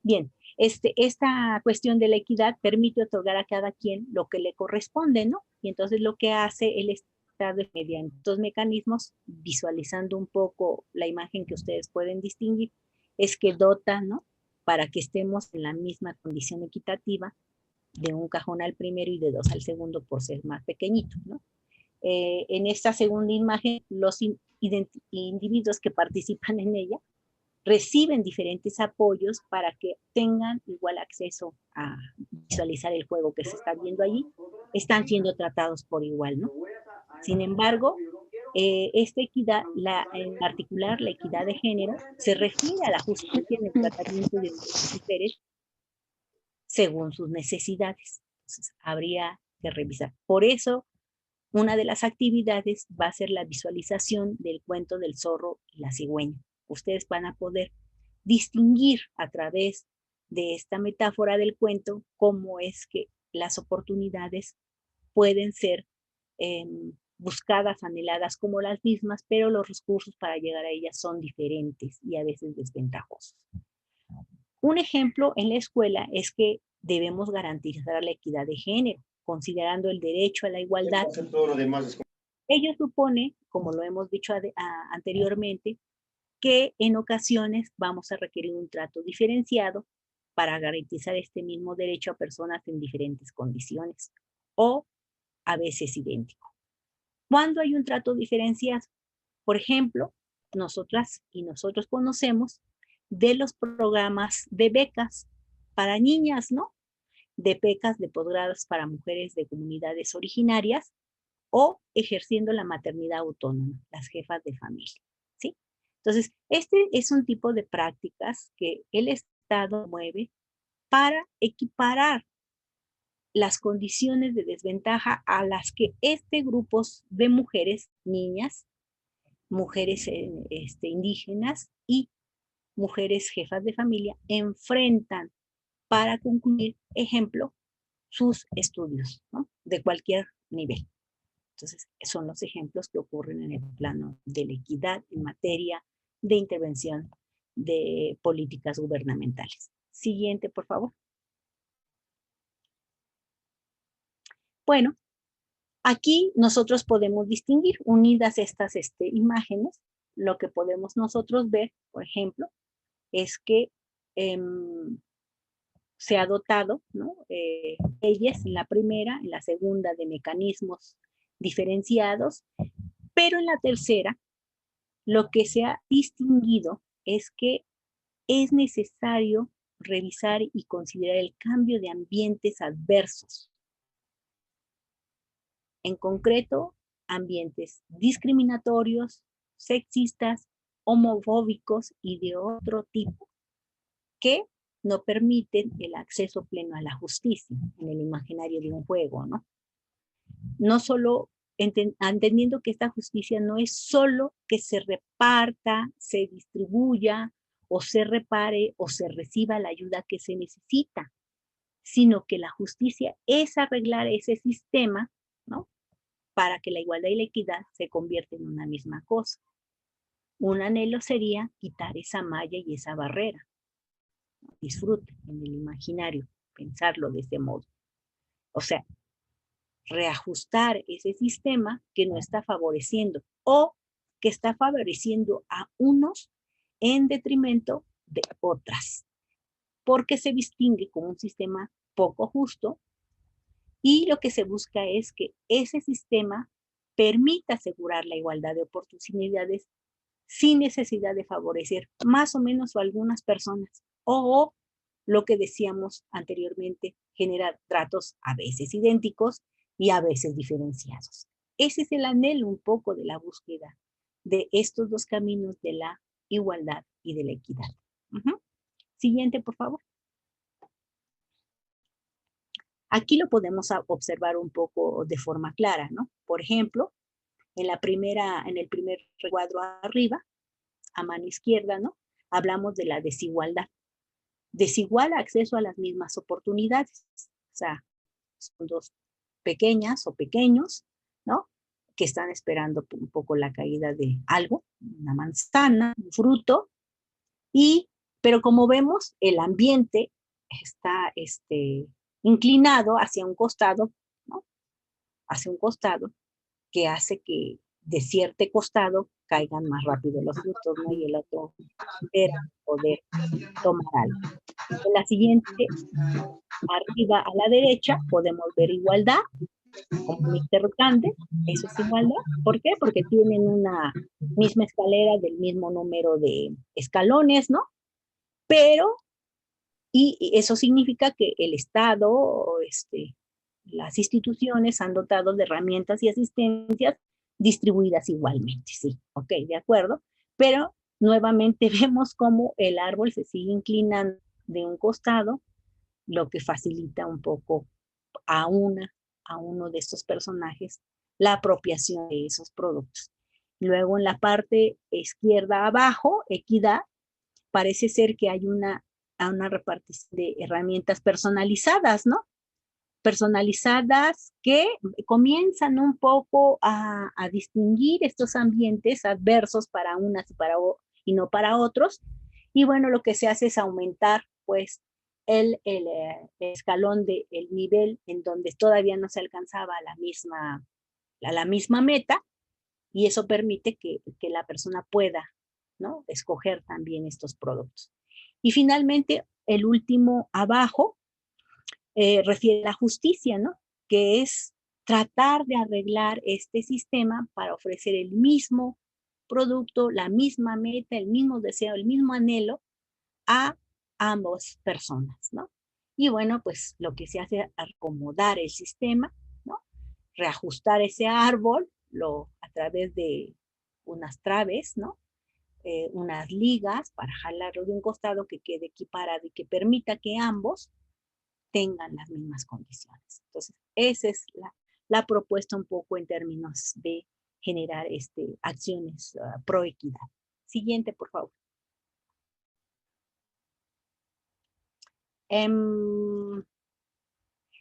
Bien, esta cuestión de la equidad permite otorgar a cada quien lo que le corresponde, ¿no? Y entonces lo que hace el Estado mediante estos mecanismos, visualizando un poco la imagen que ustedes pueden distinguir, es que dota, ¿no? Para que estemos en la misma condición equitativa, de un cajón al primero y de 2 al segundo por ser más pequeñito, ¿no? En esta segunda imagen, los individuos que participan en ella reciben diferentes apoyos para que tengan igual acceso a visualizar el juego que se está viendo allí, están siendo tratados por igual, ¿no? Sin embargo, esta equidad, en particular la equidad de género, se refiere a la justicia en el tratamiento de mujeres según sus necesidades. Entonces, habría que revisar. Por eso, una de las actividades va a ser la visualización del cuento del zorro y la cigüeña. Ustedes van a poder distinguir a través de esta metáfora del cuento cómo es que las oportunidades pueden ser buscadas, anheladas como las mismas, pero los recursos para llegar a ellas son diferentes y a veces desventajosos. Un ejemplo en la escuela es que debemos garantizar la equidad de género, considerando el derecho a la igualdad. Ello supone, como lo hemos dicho anteriormente, que en ocasiones vamos a requerir un trato diferenciado para garantizar este mismo derecho a personas en diferentes condiciones o a veces idéntico. Cuando hay un trato diferenciado, por ejemplo, nosotras y nosotros conocemos de los programas de becas para niñas, ¿no? De becas de posgrados para mujeres de comunidades originarias o ejerciendo la maternidad autónoma, las jefas de familia, ¿sí? Entonces, este es un tipo de prácticas que el Estado mueve para equiparar las condiciones de desventaja a las que grupos de mujeres, niñas, mujeres indígenas y mujeres jefas de familia enfrentan para concluir, ejemplo, sus estudios, ¿no? De cualquier nivel. Entonces, son los ejemplos que ocurren en el plano de la equidad en materia de intervención de políticas gubernamentales. Siguiente, por favor. Bueno, aquí nosotros podemos distinguir, unidas estas imágenes, lo que podemos nosotros ver, por ejemplo, es que se ha dotado, ¿no? Leyes en la primera, en la segunda de mecanismos diferenciados, pero en la tercera lo que se ha distinguido es que es necesario revisar y considerar el cambio de ambientes adversos. En concreto, ambientes discriminatorios, sexistas, homofóbicos y de otro tipo, que no permiten el acceso pleno a la justicia en el imaginario de un juego, ¿no? No solo entendiendo que esta justicia no es solo que se reparta, se distribuya, o se repare, o se reciba la ayuda que se necesita, sino que la justicia es arreglar ese sistema, ¿no? Para que la igualdad y la equidad se conviertan en una misma cosa. Un anhelo sería quitar esa malla y esa barrera. Disfrute en el imaginario, pensarlo de ese modo. O sea, reajustar ese sistema que no está favoreciendo o que está favoreciendo a unos en detrimento de otras, porque se distingue como un sistema poco justo y lo que se busca es que ese sistema permita asegurar la igualdad de oportunidades sin necesidad de favorecer más o menos a algunas personas o lo que decíamos anteriormente, generar tratos a veces idénticos y a veces diferenciados. Ese es el anhelo un poco de la búsqueda de estos dos caminos de la igualdad y de la equidad. Siguiente, por favor. Aquí lo podemos observar un poco de forma clara, ¿no? Por ejemplo, en el primer recuadro arriba, a mano izquierda, ¿no? Hablamos de la desigualdad. Desigual acceso a las mismas oportunidades. O sea, son dos pequeñas o pequeños, ¿no? Que están esperando un poco la caída de algo, una manzana, un fruto, pero como vemos, el ambiente está inclinado hacia un costado, ¿no? Hacia un costado que hace que de cierto costado caigan más rápido los frutos, ¿no? Y el otro espera poder tomar algo. En la siguiente, arriba a la derecha, podemos ver igualdad, como un interrogante, eso es igualdad. ¿Por qué? Porque tienen una misma escalera del mismo número de escalones, ¿no? Pero, y eso significa que el Estado, las instituciones han dotado de herramientas y asistencias distribuidas igualmente, sí, ok, de acuerdo, pero nuevamente vemos cómo el árbol se sigue inclinando de un costado, lo que facilita un poco a uno de estos personajes la apropiación de esos productos. Luego en la parte izquierda abajo, equidad, parece ser que hay una repartición de herramientas personalizadas, ¿no? Personalizadas que comienzan un poco a distinguir estos ambientes adversos para unas y no para otros. Y bueno, lo que se hace es aumentar, pues, el escalón del nivel en donde todavía no se alcanzaba la misma meta, y eso permite que la persona pueda, ¿no? Escoger también estos productos. Y finalmente, el último abajo refiere a la justicia, ¿no? Que es tratar de arreglar este sistema para ofrecer el mismo producto, la misma meta, el mismo deseo, el mismo anhelo a ambas personas, ¿no? Y bueno, pues lo que se hace es acomodar el sistema, ¿no? Reajustar ese árbol a través de unas traves, ¿no? Unas ligas para jalarlo de un costado que quede equiparado y que permita que ambos tengan las mismas condiciones. Entonces, esa es la propuesta un poco en términos de generar acciones pro equidad. Siguiente, por favor.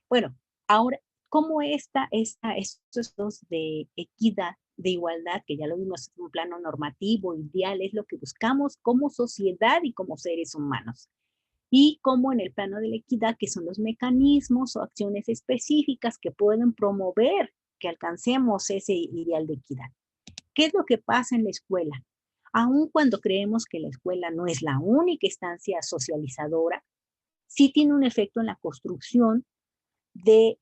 Bueno, ahora, ¿cómo estos dos de equidad, de igualdad, que ya lo vimos en un plano normativo, ideal, es lo que buscamos como sociedad y como seres humanos? Y cómo en el plano de la equidad, que son los mecanismos o acciones específicas que pueden promover que alcancemos ese ideal de equidad. ¿Qué es lo que pasa en la escuela? Aun cuando creemos que la escuela no es la única instancia socializadora, sí tiene un efecto en la construcción de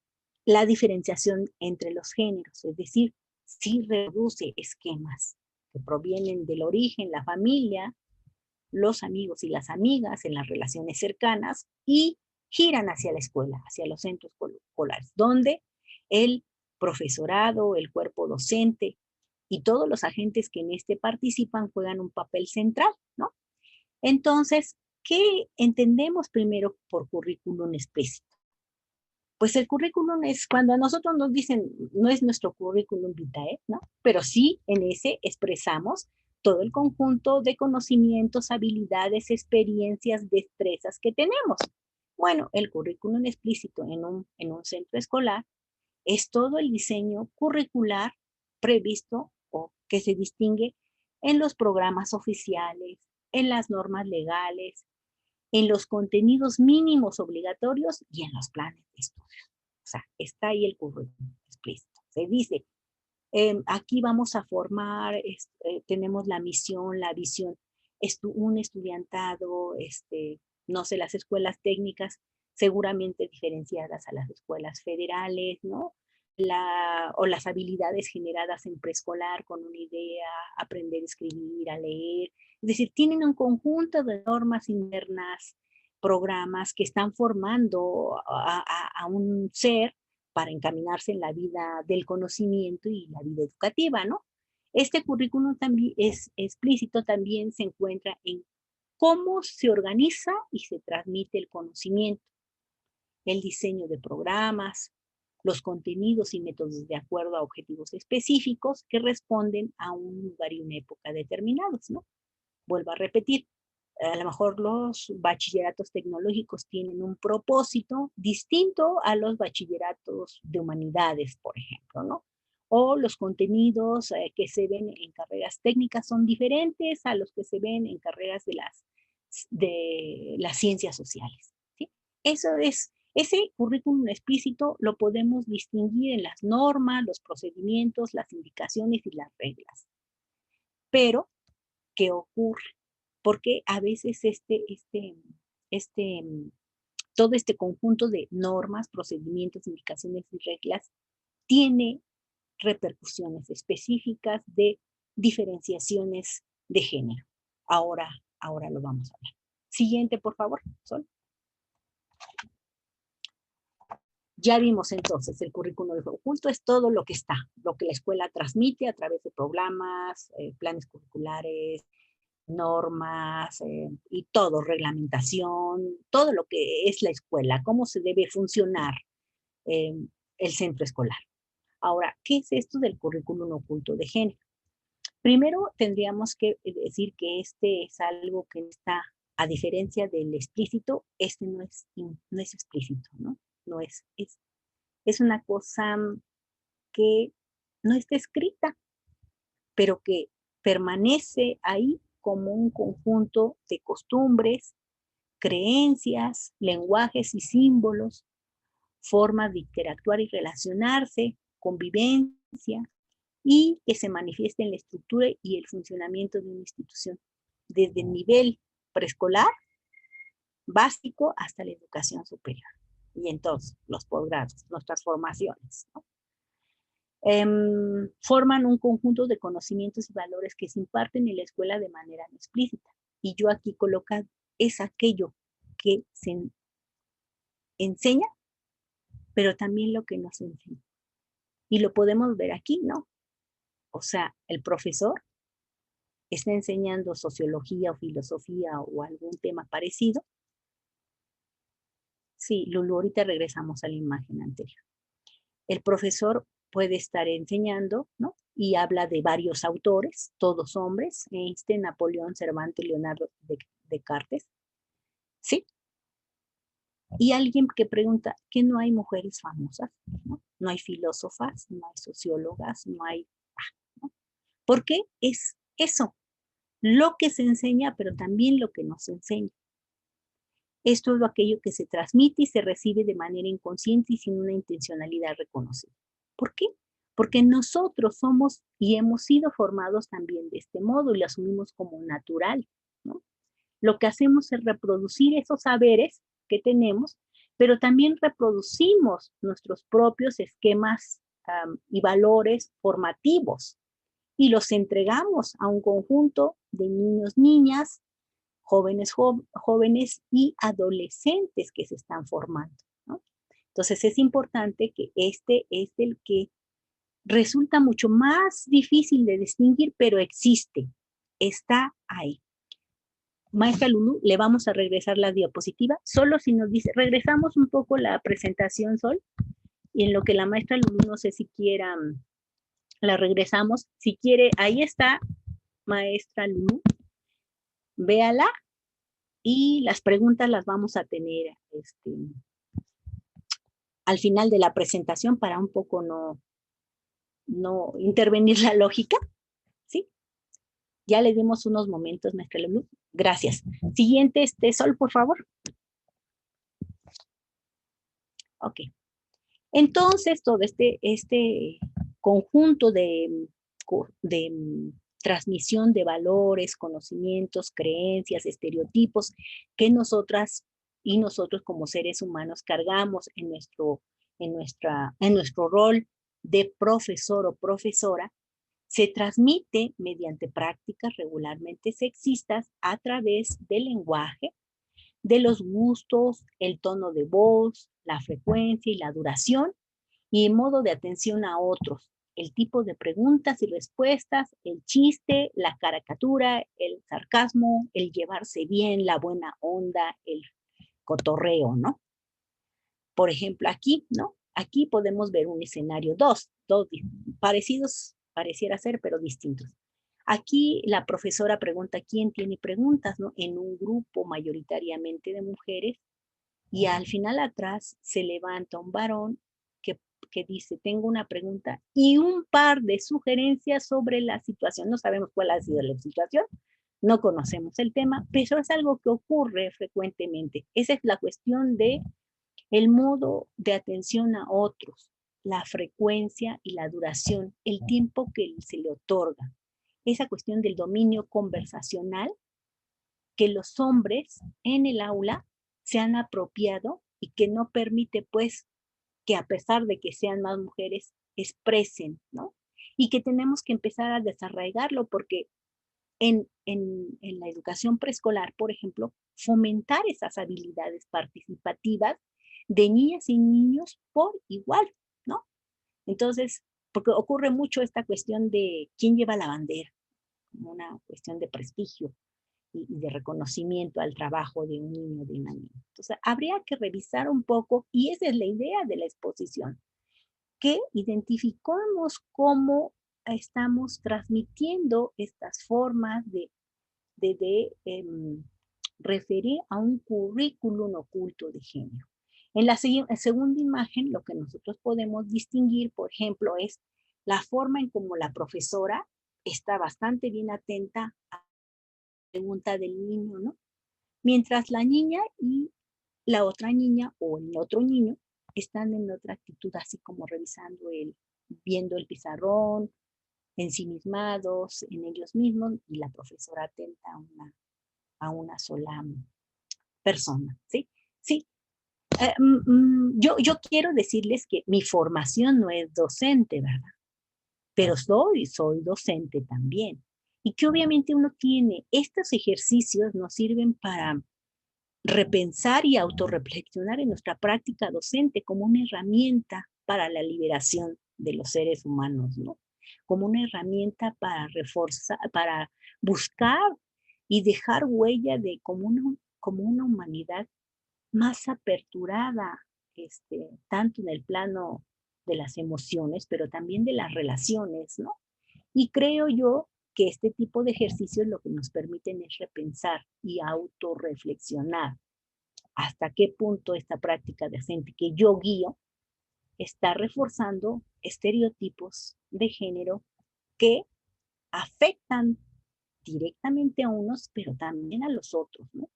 la diferenciación entre los géneros, es decir, sí reduce esquemas que provienen del origen, la familia, los amigos y las amigas en las relaciones cercanas y giran hacia la escuela, hacia los centros escolares, donde el profesorado, el cuerpo docente y todos los agentes que en participan juegan un papel central, ¿no? Entonces, ¿qué entendemos primero por currículum explícito? Pues el currículum es cuando a nosotros nos dicen, no es nuestro currículum vitae, ¿no? Pero sí en ese expresamos todo el conjunto de conocimientos, habilidades, experiencias, destrezas que tenemos. Bueno, el currículum explícito en un centro escolar es todo el diseño curricular previsto o que se distingue en los programas oficiales, en las normas legales, en los contenidos mínimos obligatorios y en los planes de estudio. O sea, está ahí el currículum explícito. Se dice, aquí vamos a formar, tenemos la misión, la visión, un estudiantado, no sé, las escuelas técnicas seguramente diferenciadas a las escuelas federales, ¿no? O las habilidades generadas en preescolar con una idea, aprender a escribir, a leer. Es decir, tienen un conjunto de normas internas, programas que están formando a un ser para encaminarse en la vida del conocimiento y la vida educativa, ¿no? Este currículum también es explícito, también se encuentra en cómo se organiza y se transmite el conocimiento, el diseño de programas, los contenidos y métodos de acuerdo a objetivos específicos que responden a un lugar y una época determinados, ¿no? Vuelvo a repetir, a lo mejor los bachilleratos tecnológicos tienen un propósito distinto a los bachilleratos de humanidades, por ejemplo, ¿no? O los contenidos que se ven en carreras técnicas son diferentes a los que se ven en carreras de las ciencias sociales, ¿sí? Ese currículum explícito lo podemos distinguir en las normas, los procedimientos, las indicaciones y las reglas. Pero, ¿qué ocurre? Porque a veces todo este conjunto de normas, procedimientos, indicaciones y reglas tiene repercusiones específicas de diferenciaciones de género. Ahora lo vamos a hablar. Siguiente, por favor, Sol. Ya vimos entonces, el currículum oculto es todo lo que está, lo que la escuela transmite a través de programas, planes curriculares, normas y todo, reglamentación, todo lo que es la escuela, cómo se debe funcionar el centro escolar. Ahora, ¿qué es esto del currículum oculto de género? Primero tendríamos que decir que este es algo que está, a diferencia del explícito, este no es explícito, ¿no? No es una cosa que no está escrita, pero que permanece ahí como un conjunto de costumbres, creencias, lenguajes y símbolos, formas de interactuar y relacionarse, convivencia, y que se manifiesta en la estructura y el funcionamiento de una institución, desde el nivel preescolar, básico, hasta la educación superior. Y entonces, los posgrados, nuestras formaciones, ¿no? Forman un conjunto de conocimientos y valores que se imparten en la escuela de manera no explícita. Y yo aquí colocado es aquello que se enseña, pero también lo que no se enseña. Y lo podemos ver aquí, ¿no? O sea, el profesor está enseñando sociología o filosofía o algún tema parecido. Sí, Lulu, ahorita regresamos a la imagen anterior. El profesor puede estar enseñando, ¿no? Y habla de varios autores, todos hombres, Einstein, Napoleón, Cervantes, Leonardo, Descartes, ¿sí? Y alguien que pregunta, ¿que no hay mujeres famosas? ¿No? No hay filósofas, no hay sociólogas, no hay... ¿no? ¿Por qué? Es eso, lo que se enseña, pero también lo que no se enseña. Es todo aquello que se transmite y se recibe de manera inconsciente y sin una intencionalidad reconocida. ¿Por qué? Porque nosotros somos y hemos sido formados también de este modo y lo asumimos como natural, ¿no? Lo que hacemos es reproducir esos saberes que tenemos, pero también reproducimos nuestros propios esquemas y valores formativos y los entregamos a un conjunto de niños, niñas, jóvenes y adolescentes que se están formando, ¿no? Entonces es importante que este es el que resulta mucho más difícil de distinguir, pero existe, está ahí. Maestra Lulu, le vamos a regresar la diapositiva, solo si nos dice, regresamos un poco la presentación, Sol, y en lo que la maestra Lulu, no sé si quiera, la regresamos, si quiere, ahí está, maestra Lulu, véala, y las preguntas las vamos a tener al final de la presentación para un poco no intervenir la lógica, ¿sí? Ya le dimos unos momentos, maestra Lulu. Gracias. Siguiente, Sol, por favor. Ok. Entonces, todo este conjunto de transmisión de valores, conocimientos, creencias, estereotipos que nosotras y nosotros como seres humanos cargamos en nuestro rol de profesor o profesora, se transmite mediante prácticas regularmente sexistas a través del lenguaje, de los gustos, el tono de voz, la frecuencia y la duración y el modo de atención a otros, el tipo de preguntas y respuestas, el chiste, la caricatura, el sarcasmo, el llevarse bien, la buena onda, el cotorreo, ¿no? Por ejemplo, aquí, ¿no? Aquí podemos ver un escenario dos parecidos, pareciera ser, pero distintos. Aquí la profesora pregunta quién tiene preguntas, ¿no? En un grupo mayoritariamente de mujeres, y al final atrás se levanta un varón que dice, tengo una pregunta y un par de sugerencias sobre la situación. No sabemos cuál ha sido la situación, no conocemos el tema, pero es algo que ocurre frecuentemente. Esa es la cuestión de el modo de atención a otros, la frecuencia y la duración, el tiempo que se le otorga. Esa cuestión del dominio conversacional que los hombres en el aula se han apropiado y que no permite, pues, que a pesar de que sean más mujeres, expresen, ¿no? Y que tenemos que empezar a desarraigarlo porque en la educación preescolar, por ejemplo, fomentar esas habilidades participativas de niñas y niños por igual, ¿no? Entonces, porque ocurre mucho esta cuestión de quién lleva la bandera, como una cuestión de prestigio y de reconocimiento al trabajo de un niño o de una niña. Entonces, habría que revisar un poco, y esa es la idea de la exposición, que identificamos cómo estamos transmitiendo estas formas de referir a un currículum oculto de género. En la segunda imagen, lo que nosotros podemos distinguir, por ejemplo, es la forma en cómo la profesora está bastante bien atenta a la pregunta del niño, ¿no? Mientras la niña y la otra niña o el otro niño están en otra actitud, así como revisando viendo el pizarrón, ensimismados en ellos mismos, y la profesora atenta a una sola persona, ¿sí? Sí. Yo quiero decirles que mi formación no es docente, ¿verdad? Pero soy docente también. Y que obviamente uno tiene, estos ejercicios nos sirven para repensar y autorreflexionar en nuestra práctica docente como una herramienta para la liberación de los seres humanos, ¿no? Como una herramienta para reforzar, para buscar y dejar huella de como una humanidad más aperturada, tanto en el plano de las emociones, pero también de las relaciones, ¿no? Y creo yo que este tipo de ejercicios lo que nos permiten es repensar y autorreflexionar hasta qué punto esta práctica docente que yo guío está reforzando estereotipos de género que afectan directamente a unos, pero también a los otros, ¿no?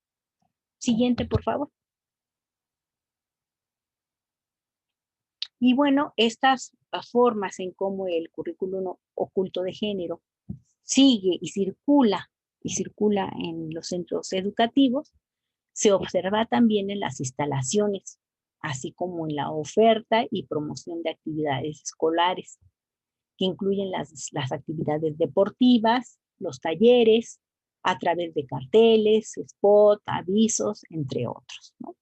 Siguiente, por favor. Y bueno, estas formas en cómo el currículum oculto de género sigue y circula en los centros educativos, se observa también en las instalaciones, así como en la oferta y promoción de actividades escolares, que incluyen las actividades deportivas, los talleres, a través de carteles, spot, avisos, entre otros, ¿no?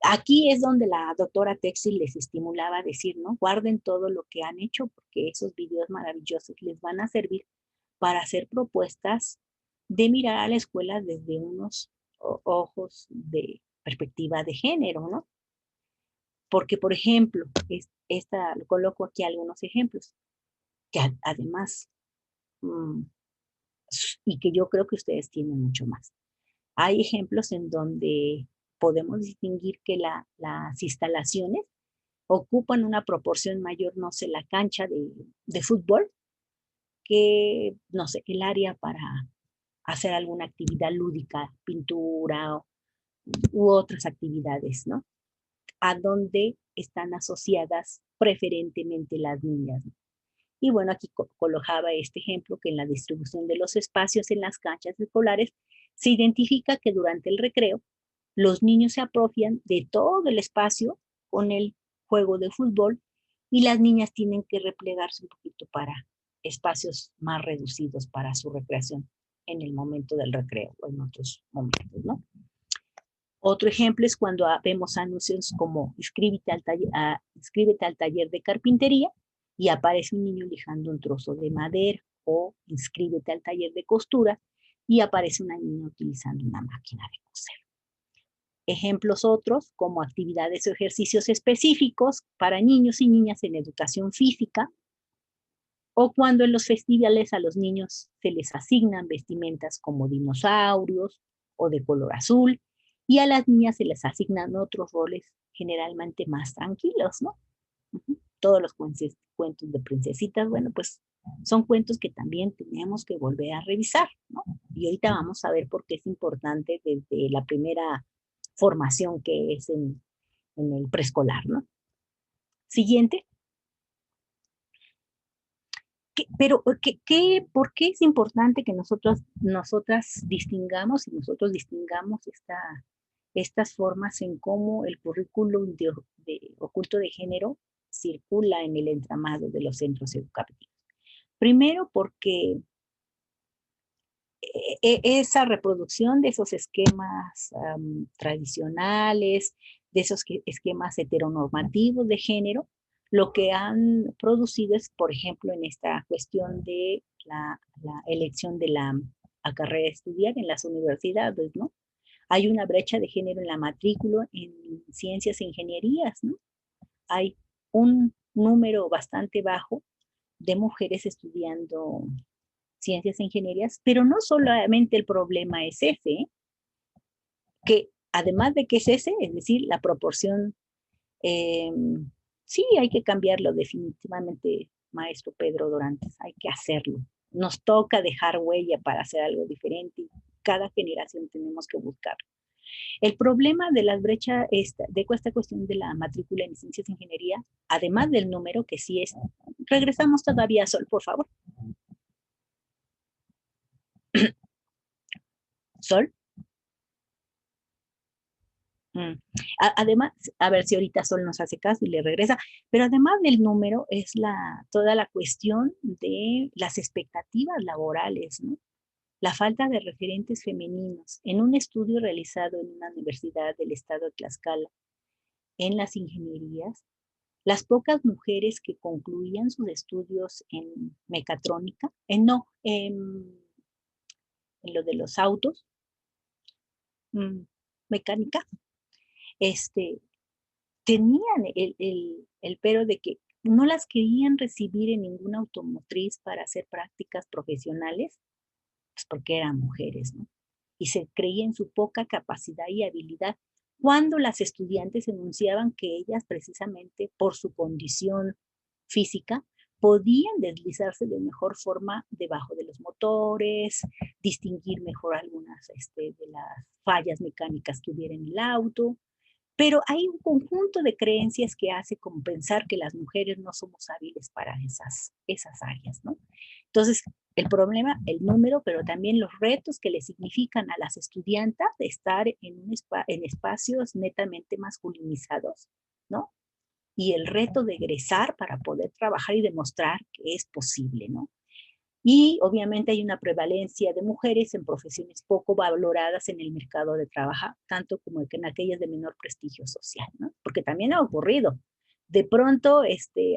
Aquí es donde la doctora Texil les estimulaba a decir, ¿no? Guarden todo lo que han hecho porque esos videos maravillosos les van a servir para hacer propuestas de mirar a la escuela desde unos ojos de perspectiva de género, ¿no? Porque, por ejemplo, coloco aquí algunos ejemplos, que además, y que yo creo que ustedes tienen mucho más. Hay ejemplos en donde podemos distinguir que las instalaciones ocupan una proporción mayor, no sé, la cancha de fútbol, que, no sé, el área para hacer alguna actividad lúdica, pintura u otras actividades, ¿no? A donde están asociadas preferentemente las niñas. Y bueno, aquí colocaba este ejemplo que en la distribución de los espacios en las canchas escolares se identifica que durante el recreo los niños se apropian de todo el espacio con el juego de fútbol y las niñas tienen que replegarse un poquito para espacios más reducidos para su recreación en el momento del recreo o en otros momentos, ¿no? Otro ejemplo es cuando vemos anuncios como inscríbete al taller de carpintería y aparece un niño lijando un trozo de madera, o inscríbete al taller de costura y aparece una niña utilizando una máquina de coser. Ejemplos otros como actividades o ejercicios específicos para niños y niñas en educación física, o cuando en los festivales a los niños se les asignan vestimentas como dinosaurios o de color azul, y a las niñas se les asignan otros roles generalmente más tranquilos, ¿no? Todos los cuentos de princesitas, bueno, pues son cuentos que también tenemos que volver a revisar, ¿no? Y ahorita vamos a ver por qué es importante desde la primera formación que es en el preescolar, ¿no? Siguiente. ¿Por qué es importante que nosotras distingamos y nosotros distingamos estas formas en cómo el currículum oculto de género circula en el entramado de los centros educativos? Primero, porque esa reproducción de esos esquemas tradicionales, de esos esquemas heteronormativos de género, lo que han producido es, por ejemplo, en esta cuestión de la elección de la carrera de estudiar en las universidades, ¿no? Hay una brecha de género en la matrícula en ciencias e ingenierías, ¿no? Hay un número bastante bajo de mujeres estudiando ciencias e ingenierías, pero no solamente el problema es ese, que además de que es ese, es decir, la proporción, sí hay que cambiarlo definitivamente, maestro Pedro Dorantes, hay que hacerlo. Nos toca dejar huella para hacer algo diferente y cada generación tenemos que buscarlo. El problema de la brecha, de esta cuestión de la matrícula en ciencias e ingeniería, además del número que sí es, regresamos todavía a Sol, por favor. Sol. Además, a ver si ahorita Sol nos hace caso y le regresa, pero además del número es toda la cuestión de las expectativas laborales, ¿no? La falta de referentes femeninos. En un estudio realizado en una universidad del estado de Tlaxcala, en las ingenierías, las pocas mujeres que concluían sus estudios en mecatrónica, en lo de los autos, mecánica, tenían el pero de que no las querían recibir en ninguna automotriz para hacer prácticas profesionales, pues porque eran mujeres, ¿no? Y se creía en su poca capacidad y habilidad, cuando las estudiantes enunciaban que ellas precisamente por su condición física podían deslizarse de mejor forma debajo de los motores, distinguir mejor algunas de las fallas mecánicas que hubiera en el auto. Pero hay un conjunto de creencias que hace como pensar que las mujeres no somos hábiles para esas áreas, ¿no? Entonces, el problema, el número, pero también los retos que le significan a las estudiantes de estar en espacios netamente masculinizados, ¿no? Y el reto de egresar para poder trabajar y demostrar que es posible, ¿no? Y obviamente hay una prevalencia de mujeres en profesiones poco valoradas en el mercado de trabajo, tanto como en aquellas de menor prestigio social, ¿no? Porque también ha ocurrido. De pronto,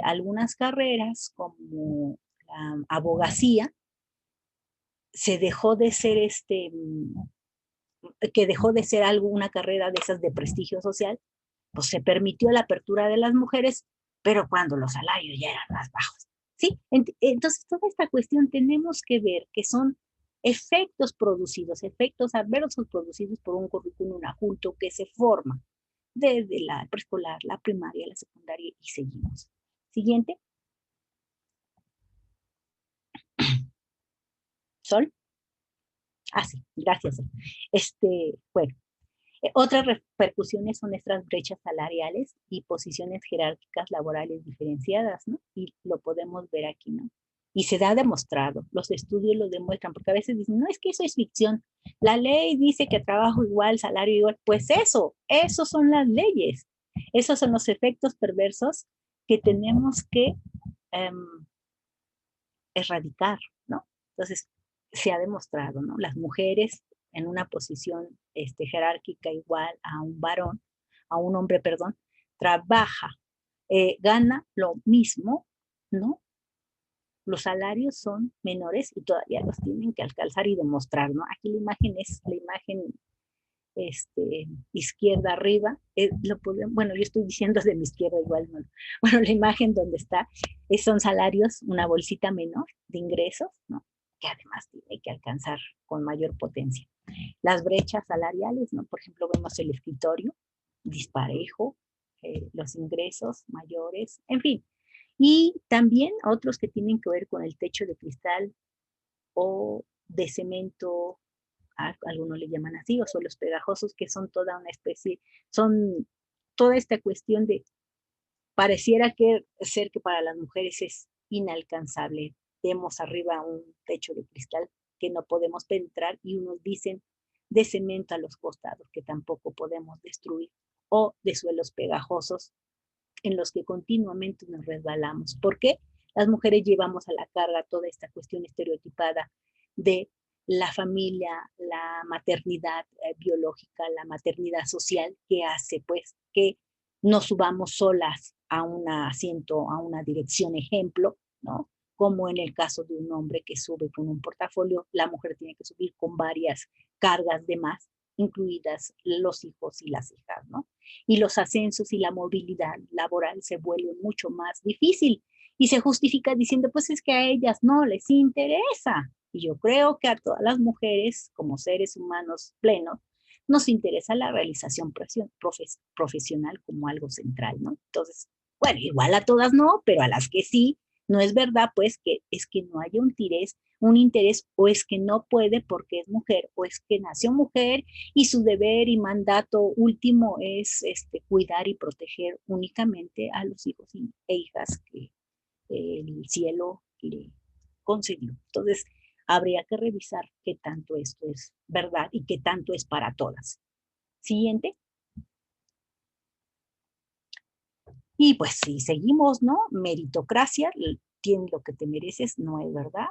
algunas carreras como la abogacía, se dejó de ser que dejó de ser una carrera de esas de prestigio social, pues se permitió la apertura de las mujeres, pero cuando los salarios ya eran más bajos. ¿Sí? Entonces, toda esta cuestión tenemos que ver que son efectos producidos, efectos adversos producidos por un currículum adulto que se forma desde la preescolar, la primaria, la secundaria y seguimos. Siguiente. Sol. Ah, sí, gracias. Bueno, otras repercusiones son nuestras brechas salariales y posiciones jerárquicas laborales diferenciadas, ¿no? Y lo podemos ver aquí, ¿no? Y se da demostrado, los estudios lo demuestran, porque a veces dicen, no, es que eso es ficción. La ley dice que trabajo igual, salario igual. Pues esos son las leyes. Esos son los efectos perversos que tenemos que erradicar, ¿no? Entonces, se ha demostrado, ¿no? Las mujeres en una posición jerárquica igual a un varón, a un hombre, perdón, trabaja, gana lo mismo, ¿no? Los salarios son menores y todavía los tienen que alcanzar y demostrar, ¿no? Aquí la imagen es la imagen izquierda arriba, bueno, yo estoy diciendo de mi izquierda igual, ¿no? Bueno, la imagen donde está, son salarios, una bolsita menor de ingresos, ¿no? Que además tiene que alcanzar con mayor potencia. Las brechas salariales, ¿no? Por ejemplo, vemos el escritorio disparejo, los ingresos mayores, en fin. Y también otros que tienen que ver con el techo de cristal o de cemento, algunos le llaman así, o suelos pegajosos, que son toda una especie, son toda esta cuestión de, pareciera que ser que para las mujeres es inalcanzable. Vemos arriba un techo de cristal que no podemos penetrar y unos dicen de cemento a los costados que tampoco podemos destruir, o de suelos pegajosos en los que continuamente nos resbalamos. ¿Por qué? Las mujeres llevamos a la carga toda esta cuestión estereotipada de la familia, la maternidad biológica, la maternidad social, que hace pues que nos subamos solas a un asiento, a una dirección ejemplo, ¿no? Como en el caso de un hombre que sube con un portafolio, la mujer tiene que subir con varias cargas de más, incluidas los hijos y las hijas, ¿no? Y los ascensos y la movilidad laboral se vuelven mucho más difícil y se justifica diciendo, pues es que a ellas no les interesa. Y yo creo que a todas las mujeres, como seres humanos plenos, nos interesa la realización profesional como algo central, ¿no? Entonces, bueno, igual a todas no, pero a las que sí, no es verdad, pues, que es que no haya un interés, o es que no puede porque es mujer, o es que nació mujer y su deber y mandato último es cuidar y proteger únicamente a los hijos e hijas que el cielo le concedió. Entonces, habría que revisar qué tanto esto es verdad y qué tanto es para todas. Siguiente. Y pues si seguimos, ¿no? Meritocracia, tienes lo que te mereces, no es verdad.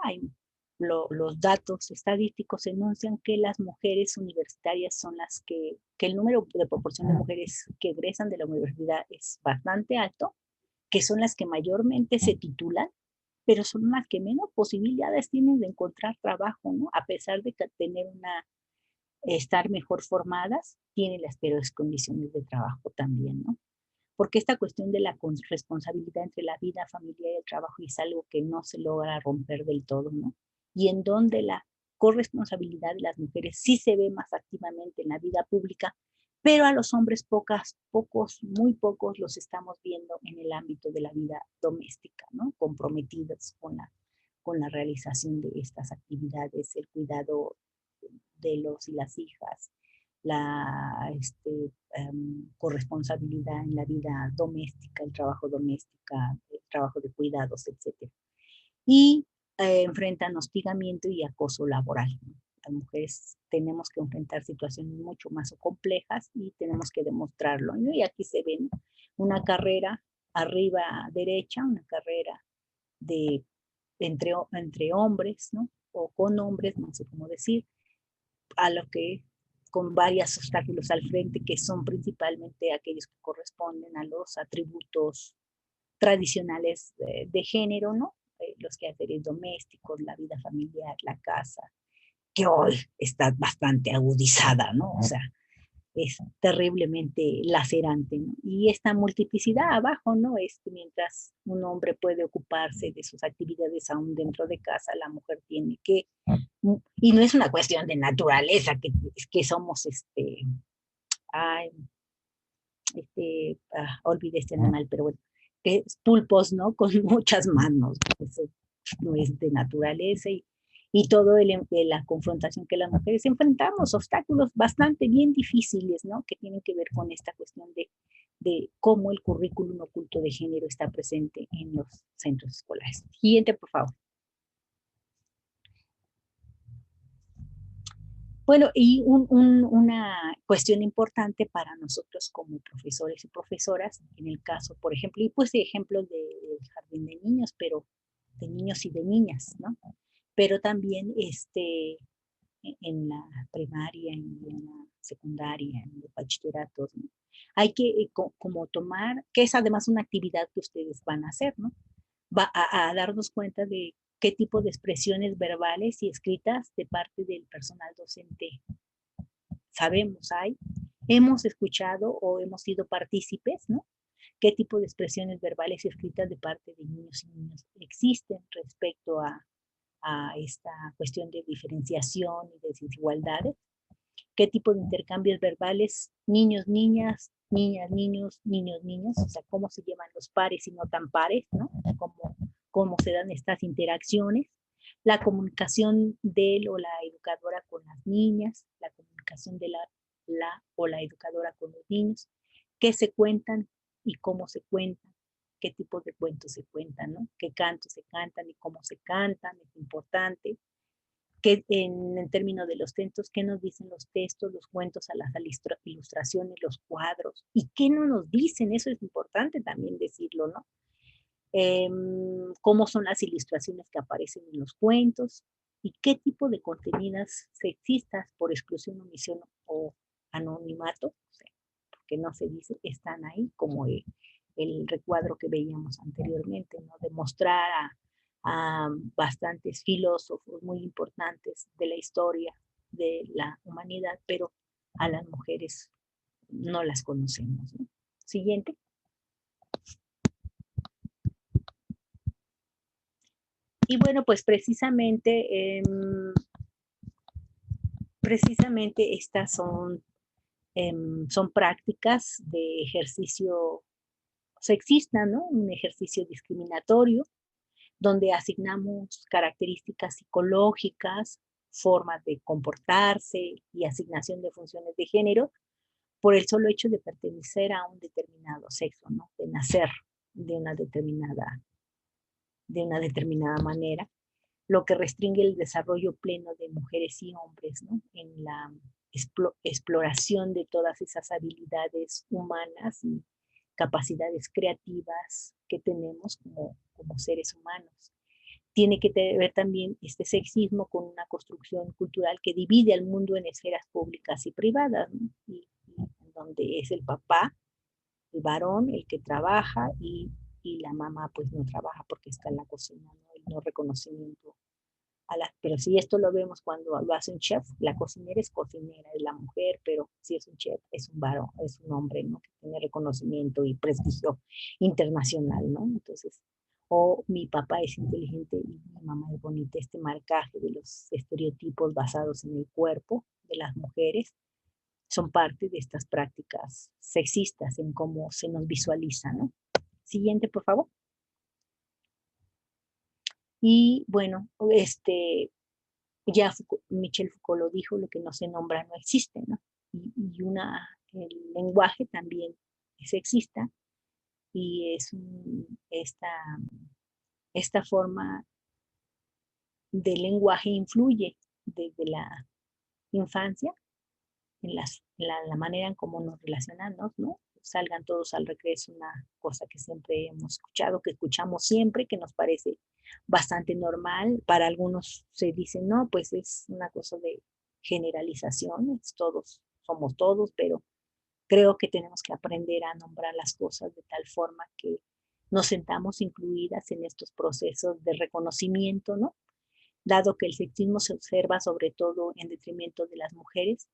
Los datos estadísticos enuncian que las mujeres universitarias son las que el número de proporción de mujeres que egresan de la universidad es bastante alto, que son las que mayormente se titulan, pero son las que menos posibilidades tienen de encontrar trabajo, ¿no? A pesar de que estar mejor formadas, tienen las peores condiciones de trabajo también, ¿no? Porque esta cuestión de la responsabilidad entre la vida familiar y el trabajo es algo que no se logra romper del todo, ¿no? Y en donde la corresponsabilidad de las mujeres sí se ve más activamente en la vida pública, pero a los hombres muy pocos los estamos viendo en el ámbito de la vida doméstica, ¿no? Comprometidos con la realización de estas actividades, el cuidado de los y las hijas, la corresponsabilidad en la vida doméstica, el trabajo de cuidados, etc. Y enfrentan hostigamiento y acoso laboral, ¿no? Las mujeres tenemos que enfrentar situaciones mucho más complejas y tenemos que demostrarlo, ¿no? Y aquí se ve, ¿no? Una carrera arriba derecha, una carrera entre hombres, ¿no? O con hombres, no sé cómo decir, a lo que con varios obstáculos al frente, que son principalmente aquellos que corresponden a los atributos tradicionales de género, ¿no? Los quehaceres domésticos, la vida familiar, la casa, que hoy está bastante agudizada, ¿no? O sea, es terriblemente lacerante, ¿no? Y esta multiplicidad abajo, ¿no? Mientras un hombre puede ocuparse de sus actividades aún dentro de casa, la mujer tiene que, y no es una cuestión de naturaleza, que somos, olvidé este animal, pero bueno, que es pulpos, ¿no? Con muchas manos, eso no es de naturaleza, y todo la confrontación que las mujeres enfrentamos, obstáculos bastante bien difíciles, ¿no? Que tienen que ver con esta cuestión de cómo el currículum oculto de género está presente en los centros escolares. Siguiente, por favor. Bueno, y una cuestión importante para nosotros como profesores y profesoras, en el caso, por ejemplo, y pues de ejemplos del jardín de niños, pero de niños y de niñas, ¿no? Pero también en la primaria, en la secundaria, en los bachilleratos, ¿no? Hay que como tomar, que es además una actividad que ustedes van a hacer, ¿no? Va a darnos cuenta de qué tipo de expresiones verbales y escritas de parte del personal docente sabemos hemos escuchado o hemos sido partícipes, ¿no? ¿Qué tipo de expresiones verbales y escritas de parte de niños y niñas existen respecto a esta cuestión de diferenciación y de desigualdades? ¿Qué tipo de intercambios verbales niños, niñas, niñas, niños, niños, niñas? O sea, cómo se llevan los pares y no tan pares, ¿no? Cómo se dan estas interacciones, la comunicación de él o la educadora con las niñas, la comunicación de la o la educadora con los niños, qué se cuentan y cómo se cuentan, qué tipo de cuentos se cuentan, ¿no? Qué cantos se cantan y cómo se cantan, es importante. Que en términos de los textos, qué nos dicen los textos, los cuentos, a las ilustraciones, los cuadros, y qué no nos dicen, eso es importante también decirlo, ¿no? Cómo son las ilustraciones que aparecen en los cuentos y qué tipo de contenidas sexistas por exclusión, omisión o anonimato, o sea, porque no se dice, están ahí, como el recuadro que veíamos anteriormente, ¿no? De mostrar a bastantes filósofos muy importantes de la historia de la humanidad, pero a las mujeres no las conocemos, ¿no? Siguiente. Y bueno, pues precisamente estas son prácticas de ejercicio sexista, ¿no? Un ejercicio discriminatorio, donde asignamos características psicológicas, formas de comportarse y asignación de funciones de género por el solo hecho de pertenecer a un determinado sexo, ¿no? De nacer de una determinada manera, lo que restringe el desarrollo pleno de mujeres y hombres, ¿no? En la exploración de todas esas habilidades humanas y capacidades creativas que tenemos como seres humanos. Tiene que ver también este sexismo con una construcción cultural que divide al mundo en esferas públicas y privadas, ¿no? Y donde es el papá, el varón, el que trabaja y la mamá pues no trabaja porque está en la cocina, ¿no? Y no reconocimiento pero si esto lo vemos cuando lo hace un chef, la cocinera es cocinera, es la mujer, pero si es un chef, es un varón, es un hombre, ¿no? Que tiene reconocimiento y prestigio internacional, ¿no? Entonces, o mi papá es inteligente y mi mamá es bonita, este marcaje de los estereotipos basados en el cuerpo de las mujeres son parte de estas prácticas sexistas en cómo se nos visualiza, ¿no? Siguiente, por favor. Y bueno, ya Michel Foucault lo dijo, lo que no se nombra no existe, ¿no? Y el lenguaje también es sexista y es esta forma de lenguaje influye desde la infancia en la manera en cómo nos relacionamos, ¿no? Salgan todos al recreo es una cosa que siempre hemos escuchado, que escuchamos siempre, que nos parece bastante normal. Para algunos se dice, no, pues es una cosa de generalizaciones, todos somos todos, pero creo que tenemos que aprender a nombrar las cosas de tal forma que nos sentamos incluidas en estos procesos de reconocimiento, ¿no? Dado que el sexismo se observa sobre todo en detrimento de las mujeres,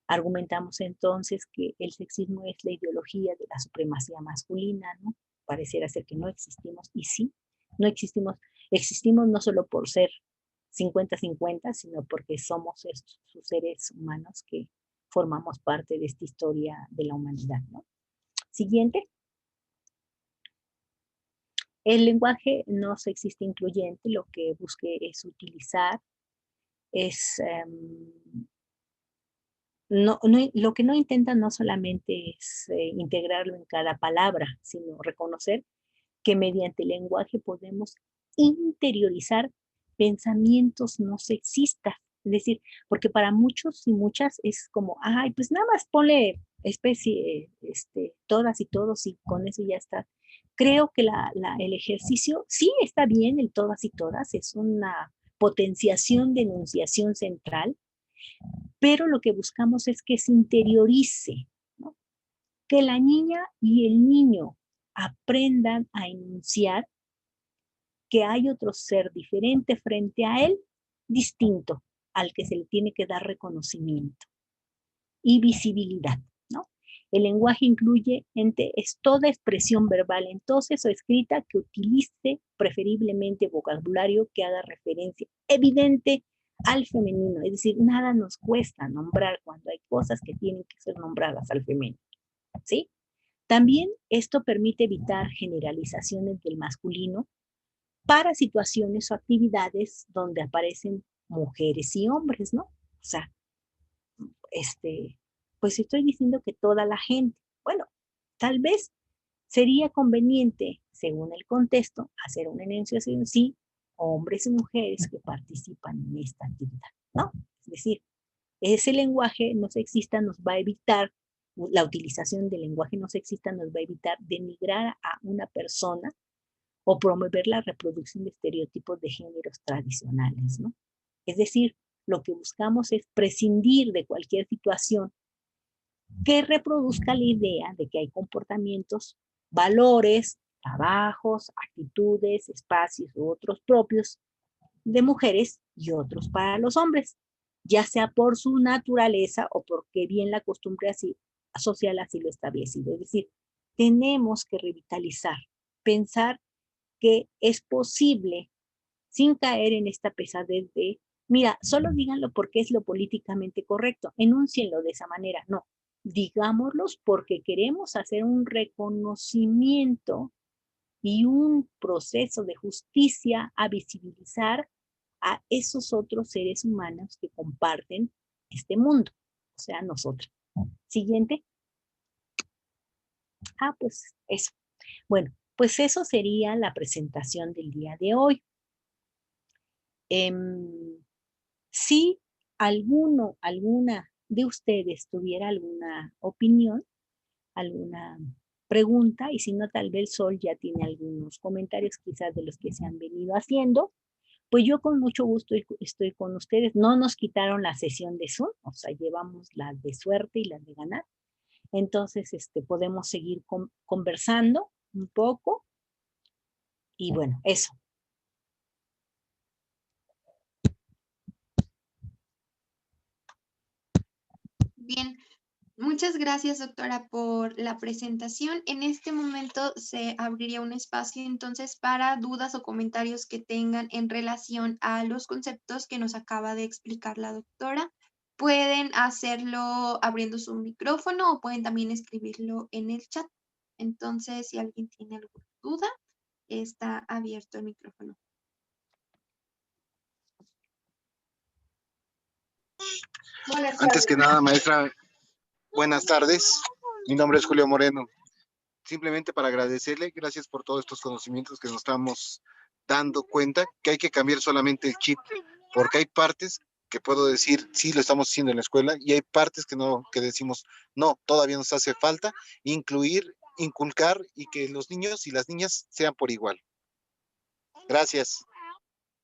Argumentamos entonces que el sexismo es la ideología de la supremacía masculina, ¿no? Pareciera ser que no existimos, y sí, no existimos, existimos no solo por ser 50-50, sino porque somos estos seres humanos que formamos parte de esta historia de la humanidad, ¿no? Siguiente. El lenguaje no sexista incluyente lo que busque es utilizar, es lo que no intenta no solamente es integrarlo en cada palabra, sino reconocer que mediante el lenguaje podemos interiorizar pensamientos no sexistas. Es decir, porque para muchos y muchas es como, ay, pues nada más ponle especie, todas y todos y con eso ya está. Creo que el ejercicio sí está bien, el todas y todas, es una potenciación de enunciación central, pero lo que buscamos es que se interiorice, ¿no? Que la niña y el niño aprendan a enunciar que hay otro ser diferente frente a él, distinto, al que se le tiene que dar reconocimiento y visibilidad, ¿no? El lenguaje incluyente es toda expresión verbal entonces o escrita que utilice preferiblemente vocabulario que haga referencia evidente al femenino, es decir, nada nos cuesta nombrar cuando hay cosas que tienen que ser nombradas al femenino, ¿sí? También esto permite evitar generalizaciones del masculino para situaciones o actividades donde aparecen mujeres y hombres, ¿no? O sea, pues estoy diciendo que toda la gente, bueno, tal vez sería conveniente, según el contexto, hacer una enunciación, sí, hombres y mujeres que participan en esta actividad, ¿no? Es decir, ese lenguaje no sexista nos va a evitar, la utilización del lenguaje no sexista nos va a evitar denigrar a una persona o promover la reproducción de estereotipos de géneros tradicionales, ¿no? Es decir, lo que buscamos es prescindir de cualquier situación que reproduzca la idea de que hay comportamientos, valores, trabajos, actitudes, espacios u otros propios de mujeres y otros para los hombres, ya sea por su naturaleza o porque bien la costumbre social así lo establecido. Es decir, tenemos que revitalizar, pensar que es posible sin caer en esta pesadez de, mira, solo díganlo porque es lo políticamente correcto, enúncienlo de esa manera. No, digámoslos porque queremos hacer un reconocimiento y un proceso de justicia a visibilizar a esos otros seres humanos que comparten este mundo, o sea, nosotros. Siguiente. Pues eso. Bueno, pues eso sería la presentación del día de hoy. Si alguna de ustedes tuviera alguna opinión, alguna pregunta, y si no, tal vez Sol ya tiene algunos comentarios quizás de los que se han venido haciendo, pues yo con mucho gusto estoy con ustedes. No nos quitaron la sesión de Zoom, o sea, llevamos las de suerte y las de ganar. Entonces, podemos seguir conversando un poco. Y bueno, eso. Bien, muchas gracias, doctora, por la presentación. En este momento se abriría un espacio entonces para dudas o comentarios que tengan en relación a los conceptos que nos acaba de explicar la doctora. Pueden hacerlo abriendo su micrófono o pueden también escribirlo en el chat. Entonces, si alguien tiene alguna duda, está abierto el micrófono. Antes que nada, maestra, buenas tardes. Mi nombre es Julio Moreno. Simplemente para agradecerle, gracias por todos estos conocimientos que nos estamos dando cuenta que hay que cambiar solamente el chip, porque hay partes que puedo decir, sí, lo estamos haciendo en la escuela, y hay partes que no, que decimos, no, todavía nos hace falta incluir, inculcar y que los niños y las niñas sean por igual. Gracias.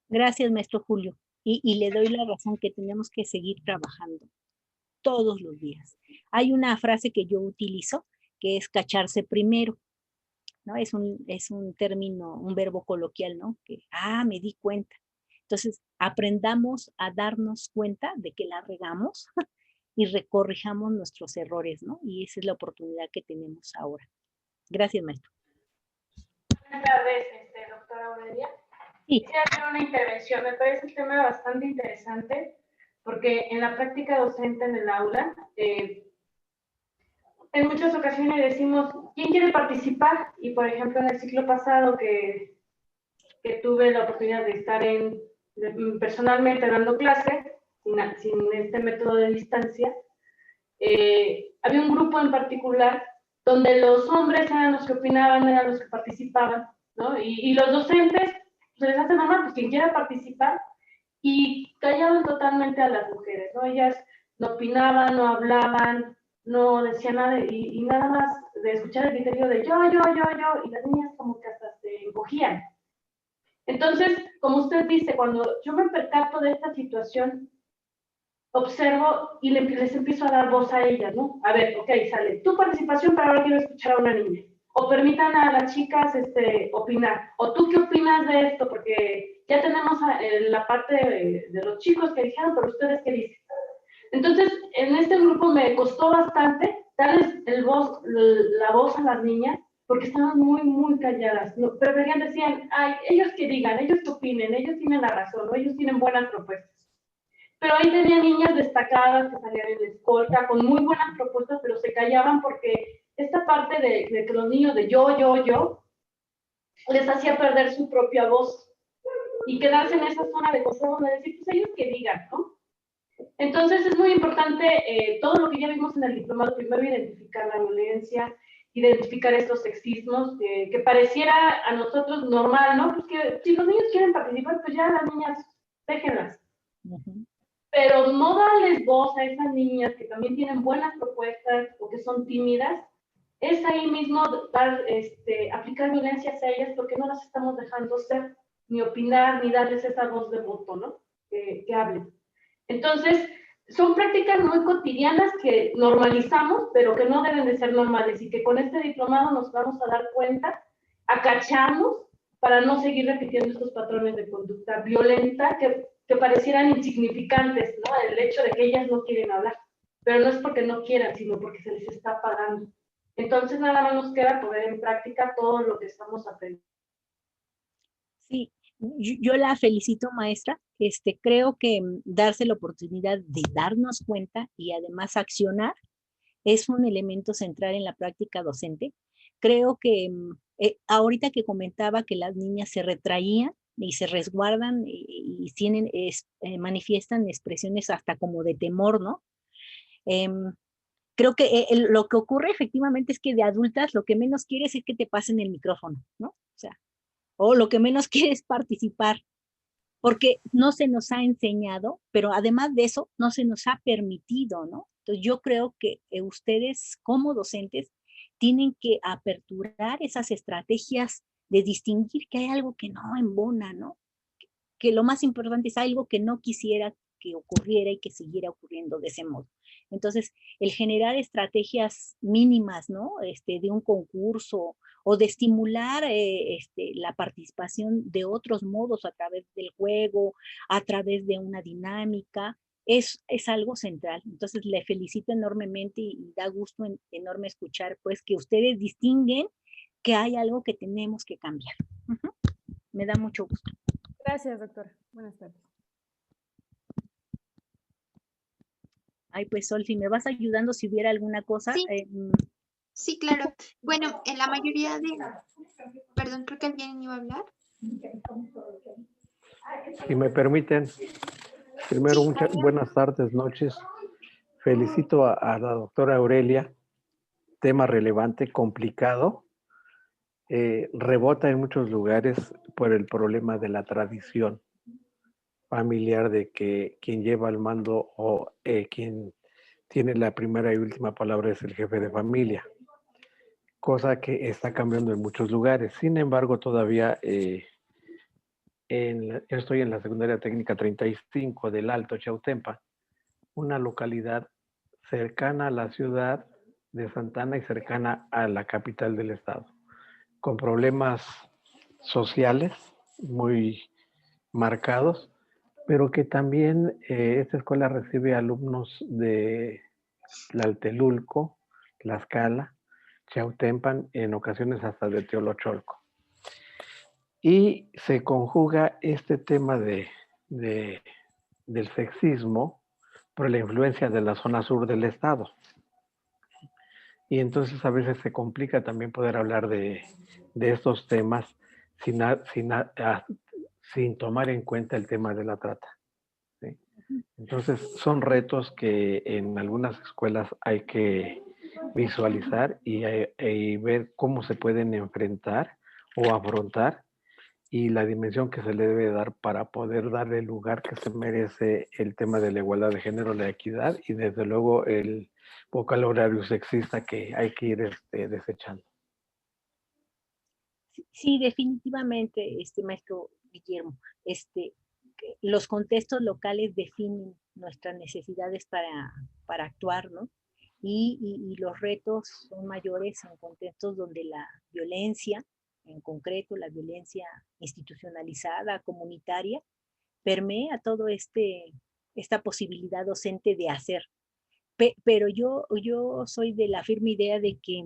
Gracias, maestro Julio. Y le doy la razón que tenemos que seguir trabajando todos los días. Hay una frase que yo utilizo que es cacharse primero, ¿no? Es un término, un verbo coloquial, ¿no? Que, me di cuenta. Entonces, aprendamos a darnos cuenta de que la regamos y recorrijamos nuestros errores, ¿no? Y esa es la oportunidad que tenemos ahora. Gracias, maestro. Buenas tardes, doctora Aurelia. Sí. Quisiera hacer una intervención. Me parece un tema bastante interesante porque en la práctica docente en el aula, en muchas ocasiones decimos, ¿quién quiere participar? Y por ejemplo, en el ciclo pasado que tuve la oportunidad de estar personalmente dando clases, sin este método de distancia, había un grupo en particular donde los hombres eran los que opinaban, eran los que participaban, ¿no? Y los docentes, se les hace normal, pues quien quiera participar, y callaban totalmente a las mujeres, ¿no? Ellas no opinaban, no hablaban, no decían nada, y nada más de escuchar el criterio de yo, y las niñas como que hasta se encogían. Entonces, como usted dice, cuando yo me percato de esta situación, observo y les empiezo a dar voz a ellas, ¿no? A ver, ok, sale tu participación, pero ahora quiero escuchar a una niña. O permitan a las chicas opinar. O tú qué opinas de esto, porque ya tenemos la parte de los chicos que dijeron, pero ustedes qué dicen. Entonces, en este grupo me costó bastante darles la voz a las niñas, porque estaban muy, muy calladas. No, preferían, decían, ay, ellos que digan, ellos que opinen, ellos tienen la razón, o ellos tienen buenas propuestas. Pero ahí tenía niñas destacadas que salían en la escolta con muy buenas propuestas, pero se callaban porque esta parte de que los niños de yo, les hacía perder su propia voz y quedarse en esa zona de confort donde decir, pues ellos que digan, ¿no? Entonces es muy importante todo lo que ya vimos en el diplomado, primero identificar la violencia, identificar estos sexismos, que pareciera a nosotros normal, ¿no? Pues que si los niños quieren participar, pues ya las niñas, déjenlas. Pero no darles voz a esas niñas que también tienen buenas propuestas o que son tímidas, es ahí mismo aplicar violencia hacia ellas porque no las estamos dejando ser, ni opinar, ni darles esa voz de voto, ¿no? Que hablen. Entonces, son prácticas muy cotidianas que normalizamos, pero que no deben de ser normales y que con este diplomado nos vamos a dar cuenta, a cacharnos para no seguir repitiendo estos patrones de conducta violenta que parecieran insignificantes, ¿no? El hecho de que ellas no quieren hablar, pero no es porque no quieran, sino porque se les está pagando. Entonces, nada más nos queda poner en práctica todo lo que estamos aprendiendo. Sí, yo la felicito, maestra. Creo que darse la oportunidad de darnos cuenta y además accionar es un elemento central en la práctica docente. Creo que ahorita que comentaba que las niñas se retraían y se resguardan y tienen, manifiestan expresiones hasta como de temor, ¿no? Creo que lo que ocurre efectivamente es que de adultas lo que menos quieres es que te pasen el micrófono, ¿no? O sea, o lo que menos quieres es participar, porque no se nos ha enseñado, pero además de eso, no se nos ha permitido, ¿no? Entonces yo creo que ustedes como docentes tienen que aperturar esas estrategias de distinguir que hay algo que no embona, ¿no? Que lo más importante es algo que no quisiera que ocurriera y que siguiera ocurriendo de ese modo. Entonces, el generar estrategias mínimas, ¿no? De un concurso o de estimular la participación de otros modos a través del juego, a través de una dinámica, es algo central. Entonces, le felicito enormemente y da gusto enorme escuchar, pues, que ustedes distinguen que hay algo que tenemos que cambiar. Me da mucho gusto. Gracias, doctora. Buenas tardes. Ay, pues Sol, si me vas ayudando si hubiera alguna cosa. Sí, sí, claro. Bueno, en la mayoría de... Perdón, creo que alguien iba a hablar. Si me permiten, primero Sí, muchas buenas tardes, noches. Felicito a la doctora Aurelia, tema relevante, complicado, rebota en muchos lugares por el problema de la tradición familiar de que quien lleva el mando o quien tiene la primera y última palabra es el jefe de familia, cosa que está cambiando en muchos lugares. Sin embargo, todavía yo estoy en la secundaria técnica 35 del Alto Chautempa, una localidad cercana a la ciudad de Santana y cercana a la capital del estado, con problemas sociales muy marcados, pero que también esta escuela recibe alumnos de Tlaltelulco, Tlaxcala, Chautempan, en ocasiones hasta de Teolocholco. Y se conjuga este tema del sexismo por la influencia de la zona sur del estado. Y entonces a veces se complica también poder hablar de estos temas sin tomar en cuenta el tema de la trata, ¿sí? Entonces son retos que en algunas escuelas hay que visualizar y ver cómo se pueden enfrentar o afrontar, y la dimensión que se le debe dar para poder darle el lugar que se merece el tema de la igualdad de género, la equidad y desde luego el vocabulario sexista que hay que ir desechando. Sí, definitivamente, maestro Guillermo, los contextos locales definen nuestras necesidades para actuar, ¿no? Y los retos son mayores en contextos donde la violencia, en concreto la violencia institucionalizada, comunitaria, permea todo esta posibilidad docente de hacer. Pero yo soy de la firme idea de que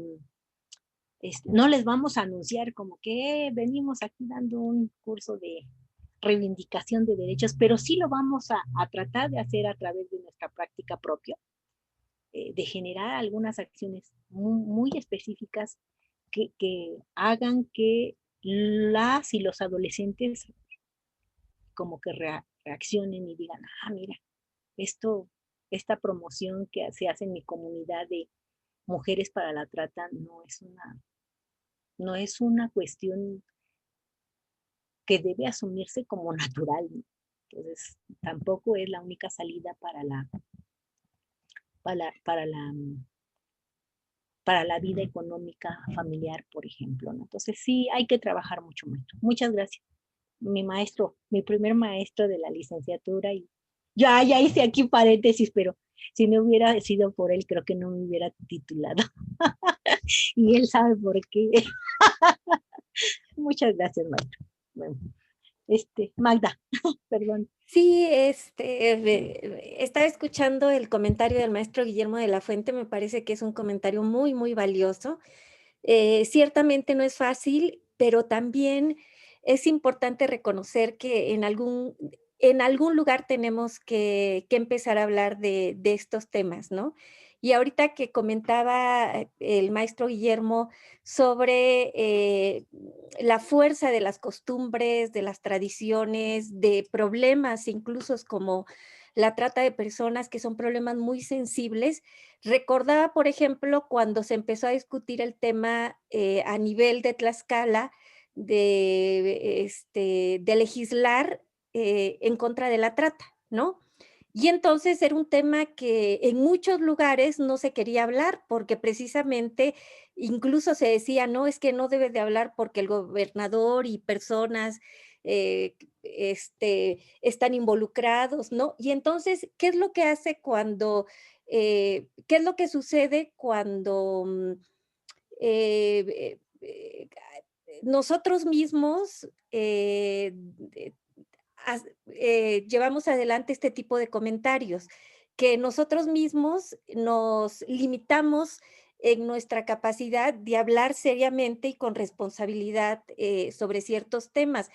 no les vamos a anunciar como que venimos aquí dando un curso de reivindicación de derechos, pero sí lo vamos a tratar de hacer a través de nuestra práctica propia, de generar algunas acciones muy específicas que hagan que las y los adolescentes como que reaccionen y digan, mira, esta promoción que se hace en mi comunidad de mujeres para la trata no es una cuestión que debe asumirse como natural, ¿no? Entonces, tampoco es la única salida para la vida económica familiar, por ejemplo, ¿no? Entonces, sí, hay que trabajar mucho, maestro. Muchas gracias. Mi primer maestro de la licenciatura, y ya hice aquí paréntesis, pero si no hubiera sido por él, creo que no me hubiera titulado. Y él sabe por qué. Muchas gracias, maestro. Bueno, Magda, perdón. Sí, estaba escuchando el comentario del maestro Guillermo de la Fuente, me parece que es un comentario muy, muy valioso. Ciertamente no es fácil, pero también es importante reconocer que en algún lugar tenemos que empezar a hablar de estos temas, ¿no? Y ahorita que comentaba el maestro Guillermo sobre la fuerza de las costumbres, de las tradiciones, de problemas incluso como la trata de personas, que son problemas muy sensibles. Recordaba, por ejemplo, cuando se empezó a discutir el tema a nivel de Tlaxcala de legislar en contra de la trata, ¿no? Y entonces era un tema que en muchos lugares no se quería hablar porque precisamente incluso se decía, no, es que no debe de hablar porque el gobernador y personas están involucrados, ¿no? Y entonces, ¿qué es lo que hace cuando, qué es lo que sucede cuando nosotros mismos llevamos adelante este tipo de comentarios, que nosotros mismos nos limitamos en nuestra capacidad de hablar seriamente y con responsabilidad sobre ciertos temas?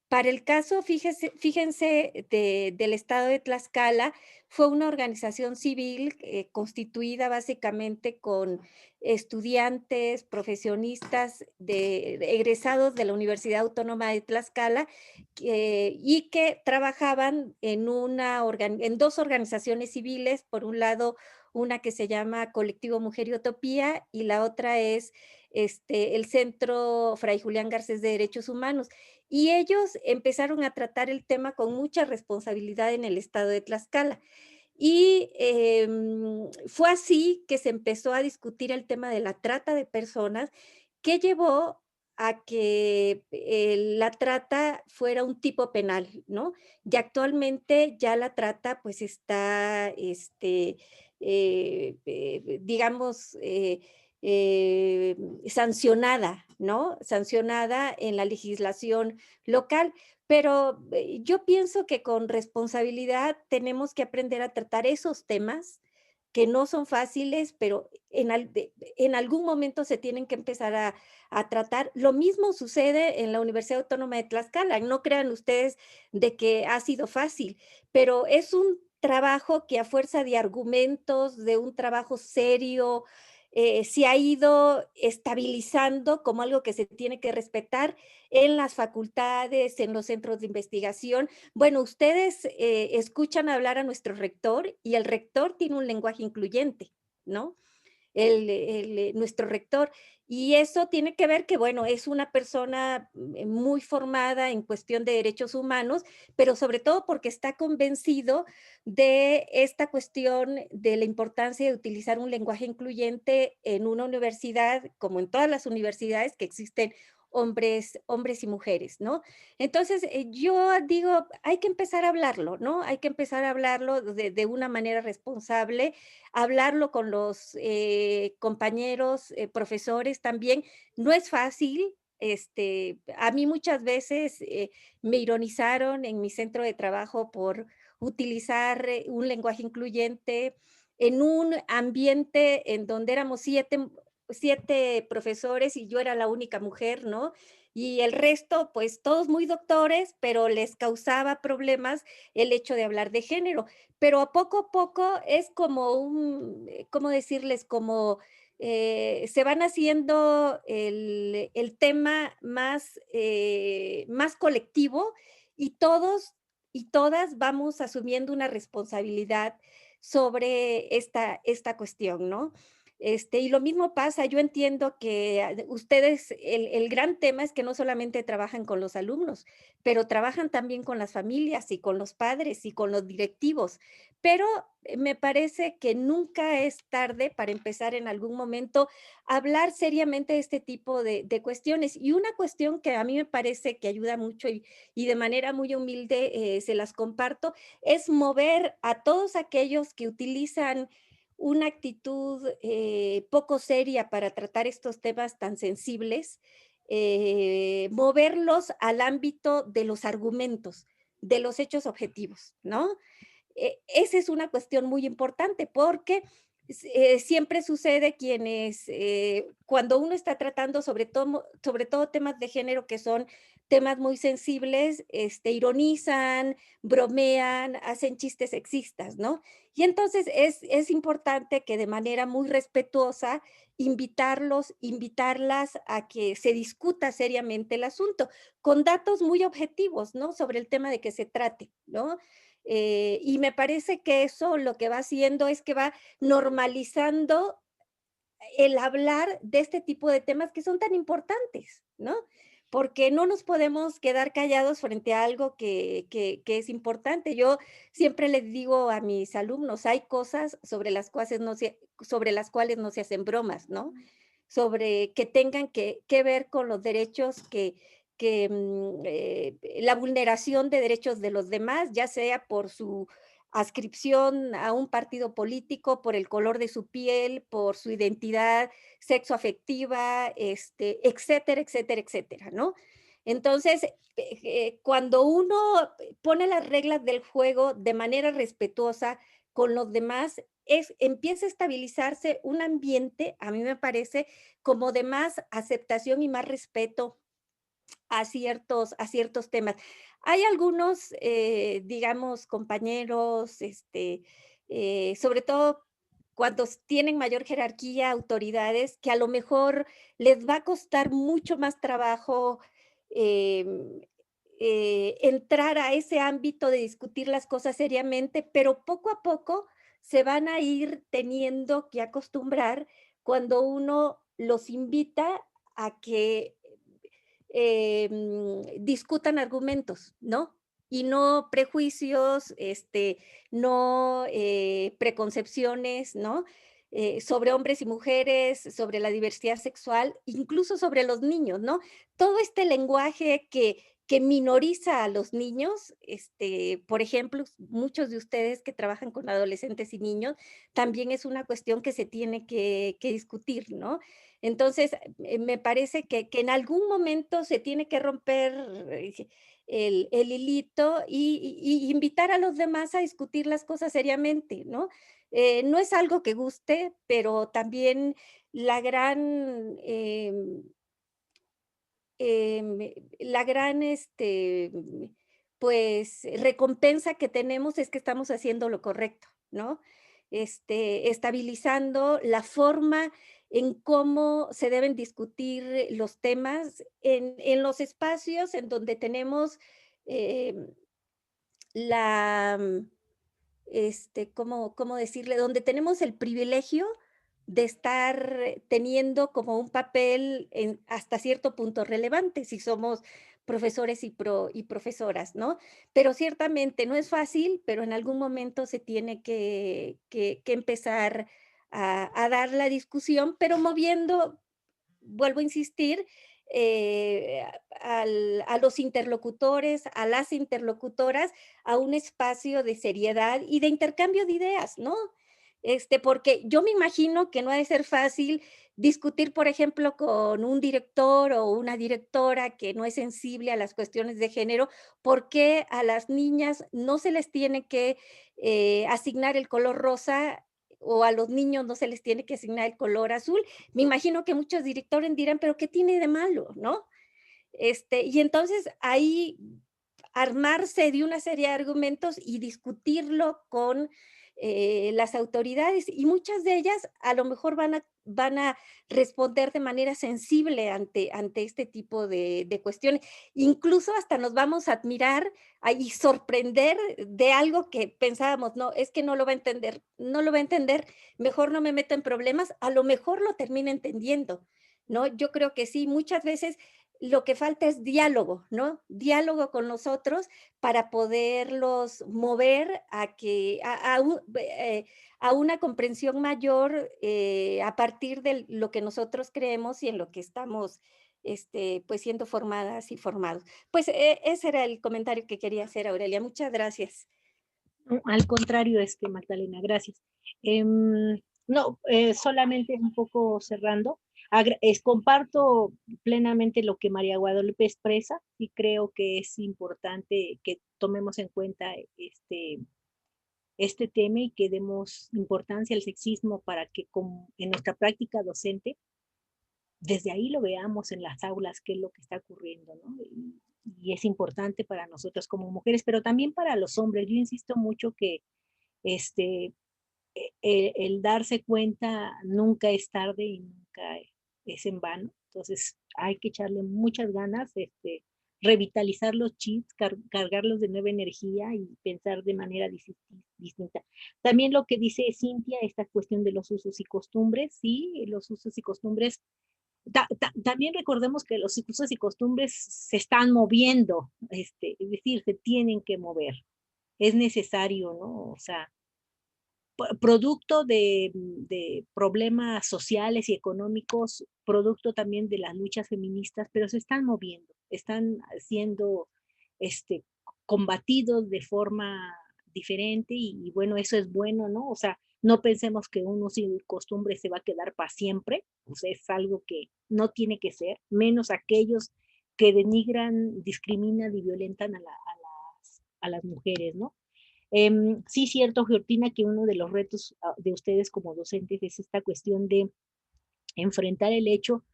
Para el caso, fíjense, del estado de Tlaxcala, fue una organización civil constituida básicamente con estudiantes, profesionistas egresados de la Universidad Autónoma de Tlaxcala y que trabajaban en dos organizaciones civiles, por un lado una que se llama Colectivo Mujer y Utopía y la otra es el Centro Fray Julián Garcés de Derechos Humanos. Y ellos empezaron a tratar el tema con mucha responsabilidad en el estado de Tlaxcala. Y fue así que se empezó a discutir el tema de la trata de personas, que llevó a que la trata fuera un tipo penal, ¿no? Y actualmente ya la trata pues está, digamos, sancionada, ¿no? Sancionada en la legislación local. Pero yo pienso que con responsabilidad tenemos que aprender a tratar esos temas que no son fáciles, pero en algún momento se tienen que empezar a tratar. Lo mismo sucede en la Universidad Autónoma de Tlaxcala. No crean ustedes de que ha sido fácil, pero es un trabajo que a fuerza de argumentos, de un trabajo serio, se ha ido estabilizando como algo que se tiene que respetar en las facultades, en los centros de investigación. Bueno, ustedes escuchan hablar a nuestro rector y el rector tiene un lenguaje incluyente, ¿no? Nuestro rector. Y eso tiene que ver que, bueno, es una persona muy formada en cuestión de derechos humanos, pero sobre todo porque está convencido de esta cuestión de la importancia de utilizar un lenguaje incluyente en una universidad, como en todas las universidades que existen hombres y mujeres, ¿no? Entonces, yo digo, hay que empezar a hablarlo, ¿no? Hay que empezar a hablarlo de una manera responsable, hablarlo con los compañeros, profesores también. No es fácil. A mí muchas veces me ironizaron en mi centro de trabajo por utilizar un lenguaje incluyente en un ambiente en donde éramos siete profesores y yo era la única mujer, ¿no? Y el resto, pues todos muy doctores, pero les causaba problemas el hecho de hablar de género. Pero a poco es como ¿cómo decirles? Como se van haciendo el tema más colectivo y todos y todas vamos asumiendo una responsabilidad sobre esta cuestión, ¿no? Y lo mismo pasa, yo entiendo que ustedes, el gran tema es que no solamente trabajan con los alumnos, pero trabajan también con las familias y con los padres y con los directivos. Pero me parece que nunca es tarde para empezar en algún momento a hablar seriamente de este tipo de cuestiones. Y una cuestión que a mí me parece que ayuda mucho y de manera muy humilde se las comparto, es mover a todos aquellos que utilizan una actitud poco seria para tratar estos temas tan sensibles, moverlos al ámbito de los argumentos, de los hechos objetivos, ¿no? Esa es una cuestión muy importante porque siempre sucede cuando uno está tratando sobre todo temas de género que son temas muy sensibles, ironizan, bromean, hacen chistes sexistas, ¿no? Y entonces es importante que de manera muy respetuosa invitarlas a que se discuta seriamente el asunto, con datos muy objetivos, ¿no? Sobre el tema de que se trate, ¿no? Y me parece que eso lo que va haciendo es que va normalizando el hablar de este tipo de temas que son tan importantes, ¿no? Porque no nos podemos quedar callados frente a algo que es importante. Yo siempre les digo a mis alumnos, hay cosas sobre las cuales no se hacen bromas, ¿no? Sobre que tengan que ver con los derechos la vulneración de derechos de los demás, ya sea por su adscripción a un partido político, por el color de su piel, por su identidad sexoafectiva, etcétera, etcétera, etcétera, ¿no? Entonces, cuando uno pone las reglas del juego de manera respetuosa con los demás, empieza a estabilizarse un ambiente, a mí me parece, como de más aceptación y más respeto a ciertos temas. Hay algunos, digamos, compañeros, sobre todo cuando tienen mayor jerarquía, autoridades, que a lo mejor les va a costar mucho más trabajo em, entrar a ese ámbito de discutir las cosas seriamente, pero poco a poco se van a ir teniendo que acostumbrar cuando uno los invita a que discutan argumentos, ¿no? Y no prejuicios, no preconcepciones, ¿no? Sobre hombres y mujeres, sobre la diversidad sexual, incluso sobre los niños, ¿no? Todo este lenguaje que minoriza a los niños, por ejemplo, muchos de ustedes que trabajan con adolescentes y niños, también es una cuestión que se tiene que discutir, ¿no? Entonces, me parece que en algún momento se tiene que romper el hilito y invitar a los demás a discutir las cosas seriamente, ¿no? No es algo que guste, pero también la gran, la gran, pues, recompensa que tenemos es que estamos haciendo lo correcto, ¿no? Estabilizando la forma en cómo se deben discutir los temas en los espacios en donde tenemos, em, la, ¿cómo decirle? Donde tenemos el privilegio de estar teniendo como un papel en hasta cierto punto relevante, si somos profesores y profesoras, ¿no? Pero ciertamente no es fácil, pero en algún momento se tiene que empezar a dar la discusión, pero moviendo, vuelvo a insistir, a los interlocutores, a las interlocutoras, a un espacio de seriedad y de intercambio de ideas, ¿no? Porque yo me imagino que no ha de ser fácil discutir, por ejemplo, con un director o una directora que no es sensible a las cuestiones de género, por qué a las niñas no se les tiene que asignar el color rosa o a los niños no se les tiene que asignar el color azul. Me imagino que muchos directores dirán, pero ¿qué tiene de malo, no? Y entonces ahí armarse de una serie de argumentos y discutirlo con las autoridades y muchas de ellas a lo mejor van a responder de manera sensible ante este tipo de cuestiones. Incluso hasta nos vamos a admirar y sorprender de algo que pensábamos, no, es que no lo va a entender, no lo va a entender, mejor no me meto en problemas, a lo mejor lo termina entendiendo, ¿no? Yo creo que sí, muchas veces lo que falta es diálogo, ¿no? Diálogo con nosotros para poderlos mover a que a una comprensión mayor a partir de lo que nosotros creemos y en lo que estamos pues siendo formadas y formados. Pues ese era el comentario que quería hacer, Aurelia. Muchas gracias. Al contrario, Magdalena, gracias. No, solamente un poco cerrando, comparto plenamente lo que María Guadalupe expresa y creo que es importante que tomemos en cuenta este tema y que demos importancia al sexismo para que en nuestra práctica docente, desde ahí lo veamos en las aulas, qué es lo que está ocurriendo, ¿no? Y es importante para nosotros como mujeres, pero también para los hombres. Yo insisto mucho que el darse cuenta nunca es tarde y nunca es en vano. Entonces hay que echarle muchas ganas, revitalizar los chips, cargarlos de nueva energía y pensar de manera distinta. También lo que dice Cintia, esta cuestión de los usos y costumbres, sí, los usos y costumbres. También recordemos que los usos y costumbres se están moviendo, es decir, se tienen que mover. Es necesario, ¿no? O sea, producto de problemas sociales y económicos, producto también de las luchas feministas, pero se están moviendo, están siendo combatidos de forma diferente y bueno, eso es bueno, ¿no? O sea, no pensemos que un uso y costumbre se va a quedar para siempre, o sea, es algo que no tiene que ser, menos aquellos que denigran, discriminan y violentan a las mujeres, ¿no? Sí, cierto, Georgina, que uno de los retos de ustedes como docentes es esta cuestión de enfrentar el hecho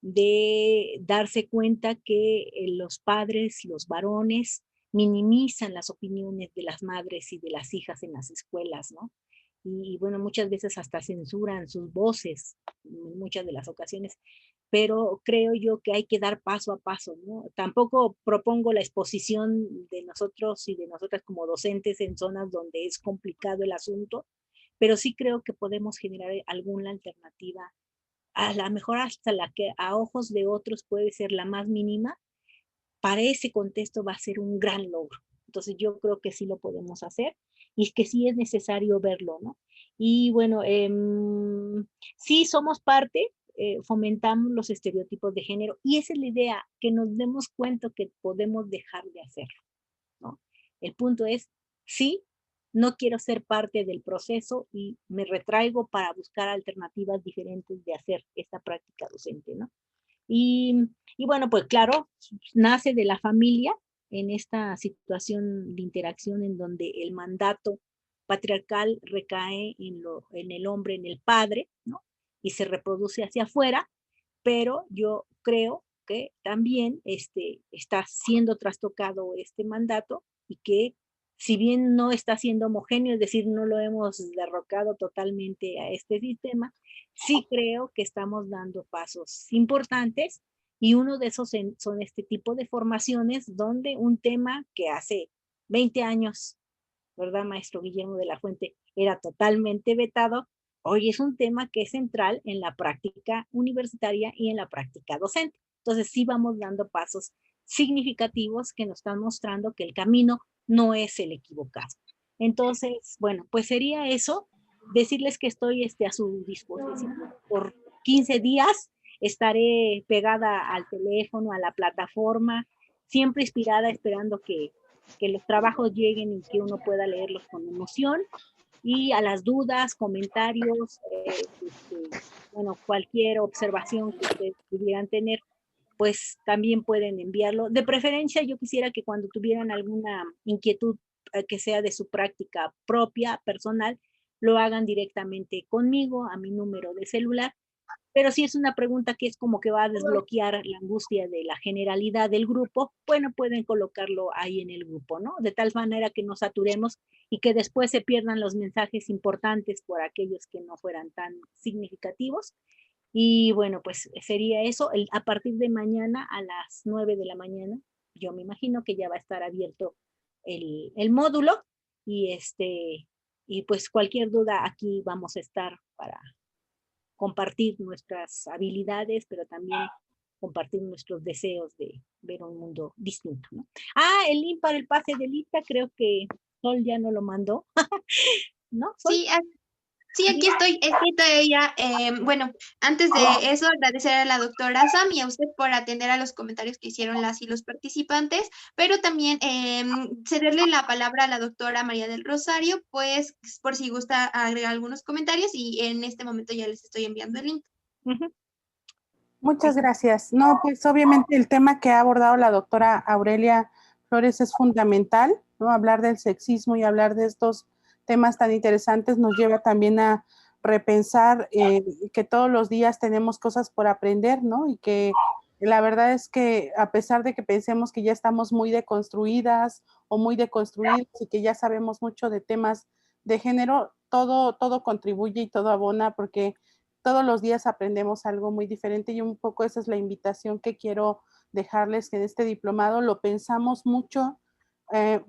de darse cuenta que los padres, los varones, minimizan las opiniones de las madres y de las hijas en las escuelas, ¿no? Y bueno, muchas veces hasta censuran sus voces, en muchas de las ocasiones, pero creo yo que hay que dar paso a paso, ¿no? Tampoco propongo la exposición de nosotros y de nosotras como docentes en zonas donde es complicado el asunto, pero sí creo que podemos generar alguna alternativa, a lo mejor hasta la que a ojos de otros puede ser la más mínima, para ese contexto va a ser un gran logro. Entonces yo creo que sí lo podemos hacer y que sí es necesario verlo, ¿no? Y bueno, sí somos parte, fomentamos los estereotipos de género y esa es la idea, que nos demos cuenta que podemos dejar de hacerlo, ¿no? El punto es, sí, no quiero ser parte del proceso y me retraigo para buscar alternativas diferentes de hacer esta práctica docente, ¿no? Y bueno, pues claro, nace de la familia en esta situación de interacción en donde el mandato patriarcal recae en el hombre, en el padre, ¿no? Y se reproduce hacia afuera, pero yo creo que también está siendo trastocado este mandato y que si bien no está siendo homogéneo, es decir, no lo hemos derrocado totalmente a este sistema, sí creo que estamos dando pasos importantes y uno de esos son este tipo de formaciones donde un tema que hace 20 años, ¿verdad, maestro Guillermo de la Fuente? Era totalmente vetado. Hoy es un tema que es central en la práctica universitaria y en la práctica docente. Entonces sí vamos dando pasos significativos que nos están mostrando que el camino no es el equivocado. Entonces, bueno, pues sería eso, decirles que estoy a su disposición por 15 días, estaré pegada al teléfono, a la plataforma, siempre inspirada, esperando que los trabajos lleguen y que uno pueda leerlos con emoción, y a las dudas, comentarios, bueno, cualquier observación que ustedes pudieran tener, pues también pueden enviarlo. De preferencia, yo quisiera que cuando tuvieran alguna inquietud que sea de su práctica propia, personal, lo hagan directamente conmigo, a mi número de celular. Pero si es una pregunta que es como que va a desbloquear la angustia de la generalidad del grupo, bueno, pueden colocarlo ahí en el grupo, ¿no? De tal manera que no saturemos y que después se pierdan los mensajes importantes por aquellos que no fueran tan significativos. Y bueno, pues sería eso. A partir de mañana a las 9 de la mañana, yo me imagino que ya va a estar abierto el módulo y y pues cualquier duda aquí vamos a estar para compartir nuestras habilidades, pero también compartir nuestros deseos de ver un mundo distinto, ¿no? Ah, el link para el pase de lista, creo que Sol ya no lo mandó. ¿No, Sol? Sí, aquí estoy escrito ella. Bueno, antes de eso, agradecer a la doctora Sam y a usted por atender a los comentarios que hicieron las y los participantes, pero también cederle la palabra a la doctora María del Rosario, pues por si gusta agregar algunos comentarios, y en este momento ya les estoy enviando el link. Muchas gracias. No, pues obviamente el tema que ha abordado la doctora Aurelia Flores es fundamental, ¿no? Hablar del sexismo y hablar de estos temas tan interesantes nos lleva también a repensar que todos los días tenemos cosas por aprender, ¿no? Y que la verdad es que a pesar de que pensemos que ya estamos muy deconstruidas o muy deconstruidos y que ya sabemos mucho de temas de género, todo contribuye y todo abona, porque todos los días aprendemos algo muy diferente, y un poco esa es la invitación que quiero dejarles, que en este diplomado lo pensamos mucho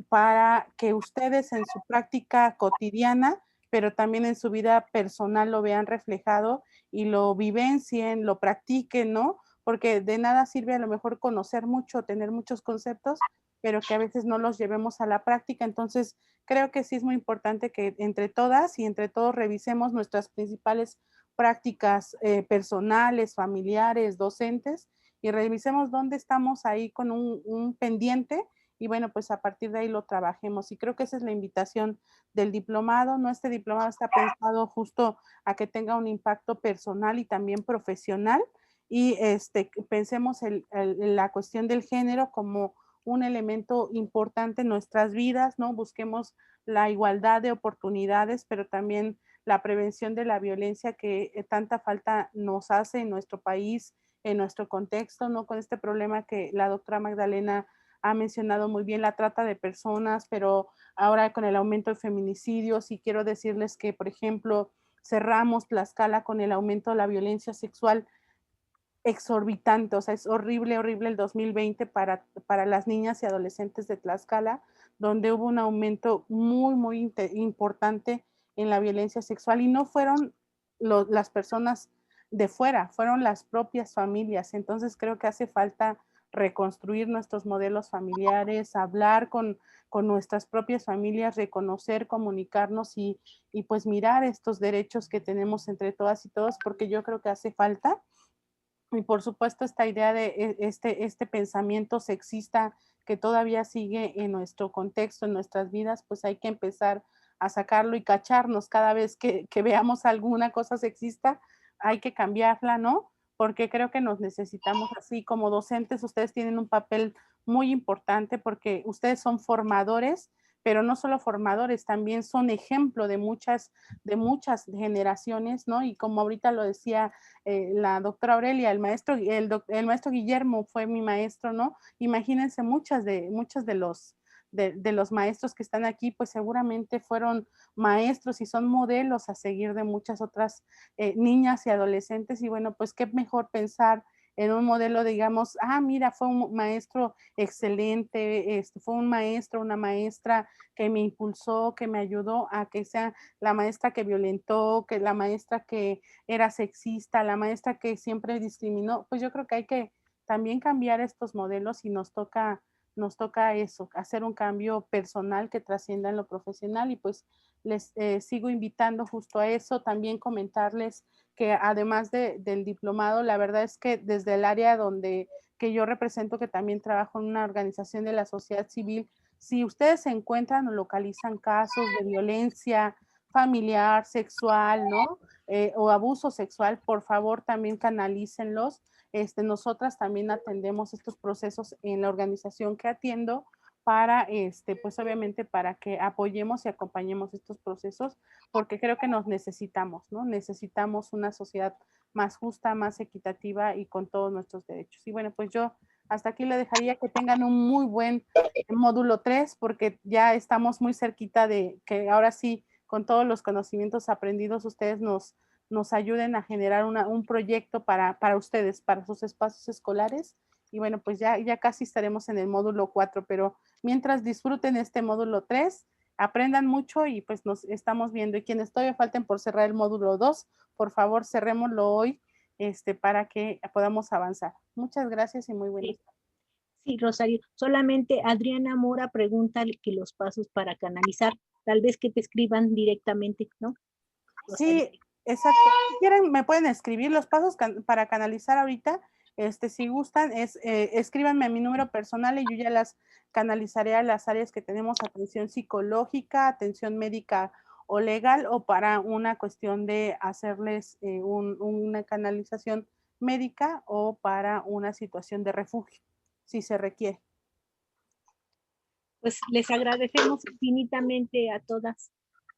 para que ustedes en su práctica cotidiana, pero también en su vida personal lo vean reflejado y lo vivencien, lo practiquen, ¿no? Porque de nada sirve a lo mejor conocer mucho, tener muchos conceptos, pero que a veces no los llevemos a la práctica. Entonces, creo que sí es muy importante que entre todas y entre todos revisemos nuestras principales prácticas personales, familiares, docentes, y revisemos dónde estamos ahí con un pendiente, y bueno, pues a partir de ahí lo trabajemos. Y creo que esa es la invitación del diplomado, ¿no? Este diplomado está pensado justo a que tenga un impacto personal y también profesional, y pensemos en la cuestión del género como un elemento importante en nuestras vidas, ¿no? Busquemos la igualdad de oportunidades, pero también la prevención de la violencia que tanta falta nos hace en nuestro país, en nuestro contexto, ¿no? Con este problema que la doctora Magdalena ha mencionado muy bien, la trata de personas, pero ahora con el aumento de feminicidios, y quiero decirles que, por ejemplo, cerramos Tlaxcala con el aumento de la violencia sexual exorbitante, o sea, es horrible, horrible el 2020 para las niñas y adolescentes de Tlaxcala, donde hubo un aumento muy importante en la violencia sexual, y no fueron las personas de fuera, fueron las propias familias. Entonces creo que hace falta reconstruir nuestros modelos familiares, hablar con nuestras propias familias, reconocer, comunicarnos y pues mirar estos derechos que tenemos entre todas y todos, porque yo creo que hace falta. Y por supuesto esta idea de este pensamiento sexista que todavía sigue en nuestro contexto, en nuestras vidas, pues hay que empezar a sacarlo y cacharnos cada vez que veamos alguna cosa sexista, hay que cambiarla, ¿no? Porque creo que nos necesitamos así como docentes. Ustedes tienen un papel muy importante porque ustedes son formadores, pero no solo formadores, también son ejemplo de muchas generaciones, ¿no? Y como ahorita lo decía la doctora Aurelia, el maestro Guillermo fue mi maestro, ¿no? Imagínense muchos de los maestros que están aquí, pues seguramente fueron maestros y son modelos a seguir de muchas otras niñas y adolescentes. Y bueno, pues qué mejor pensar en un modelo, digamos, mira, fue un maestro excelente, fue un maestro, una maestra que me impulsó, que me ayudó, a que sea la maestra que violentó, que la maestra que era sexista, la maestra que siempre discriminó. Pues yo creo que hay que también cambiar estos modelos y nos toca eso, hacer un cambio personal que trascienda en lo profesional. Y pues les sigo invitando justo a eso. También comentarles que además del diplomado, la verdad es que desde el área que yo represento, que también trabajo en una organización de la sociedad civil, si ustedes se encuentran o localizan casos de violencia familiar, sexual, ¿no? O abuso sexual, por favor también canalícenlos. Nosotras también atendemos estos procesos en la organización que atiendo para, pues obviamente para que apoyemos y acompañemos estos procesos, porque creo que nos necesitamos, ¿no? Necesitamos una sociedad más justa, más equitativa y con todos nuestros derechos. Y bueno, pues yo hasta aquí le dejaría, que tengan un muy buen módulo 3, porque ya estamos muy cerquita de que ahora sí, con todos los conocimientos aprendidos, ustedes nos ayuden a generar un proyecto para ustedes, para sus espacios escolares. Y bueno, pues ya casi estaremos en el módulo 4, pero mientras disfruten este módulo 3, aprendan mucho y pues nos estamos viendo. Y quienes todavía falten por cerrar el módulo 2, por favor, cerrémoslo hoy para que podamos avanzar. Muchas gracias y muy buenas tardes. Sí, Rosario, solamente Adriana Mora pregunta que los pasos para canalizar, tal vez que te escriban directamente, ¿no? Rosario. Sí, exacto. Si quieren, me pueden escribir los pasos para canalizar ahorita. Si gustan, escríbanme a mi número personal y yo ya las canalizaré a las áreas que tenemos: atención psicológica, atención médica o legal, o para una cuestión de hacerles una canalización médica, o para una situación de refugio, si se requiere. Pues les agradecemos infinitamente a todas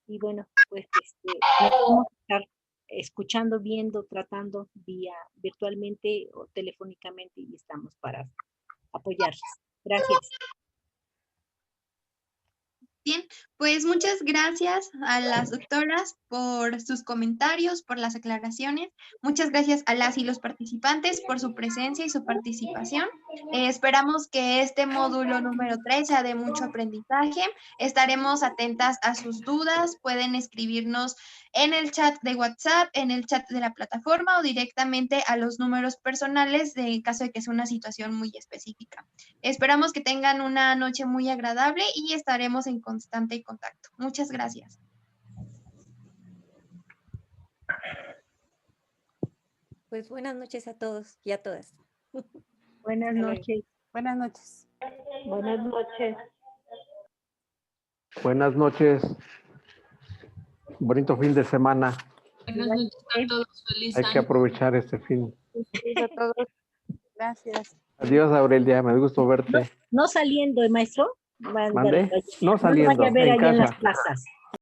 y bueno, pues nos vamos a estar escuchando, viendo, tratando virtualmente o telefónicamente, y estamos para apoyarles. Gracias. Bien, pues muchas gracias a las doctoras por sus comentarios, por las aclaraciones. Muchas gracias a las y los participantes por su presencia y su participación. Esperamos que este módulo número 3 sea de mucho aprendizaje. Estaremos atentas a sus dudas. Pueden escribirnos en el chat de WhatsApp, en el chat de la plataforma, o directamente a los números personales en caso de que sea una situación muy específica. Esperamos que tengan una noche muy agradable y estaremos en constante contacto. Muchas gracias. Pues buenas noches a todos y a todas. Buenas noches. Buenas noches. Buenas noches. Buenas noches. Bonito fin de semana. Buenas noches a todos. Feliz Hay año. que aprovechar este fin. A todos. Gracias. Adiós, Aurelia. Me gusto verte. No saliendo, maestro. ¿Mande? No saliendo, vaya a ver en allá en las casa. plazas.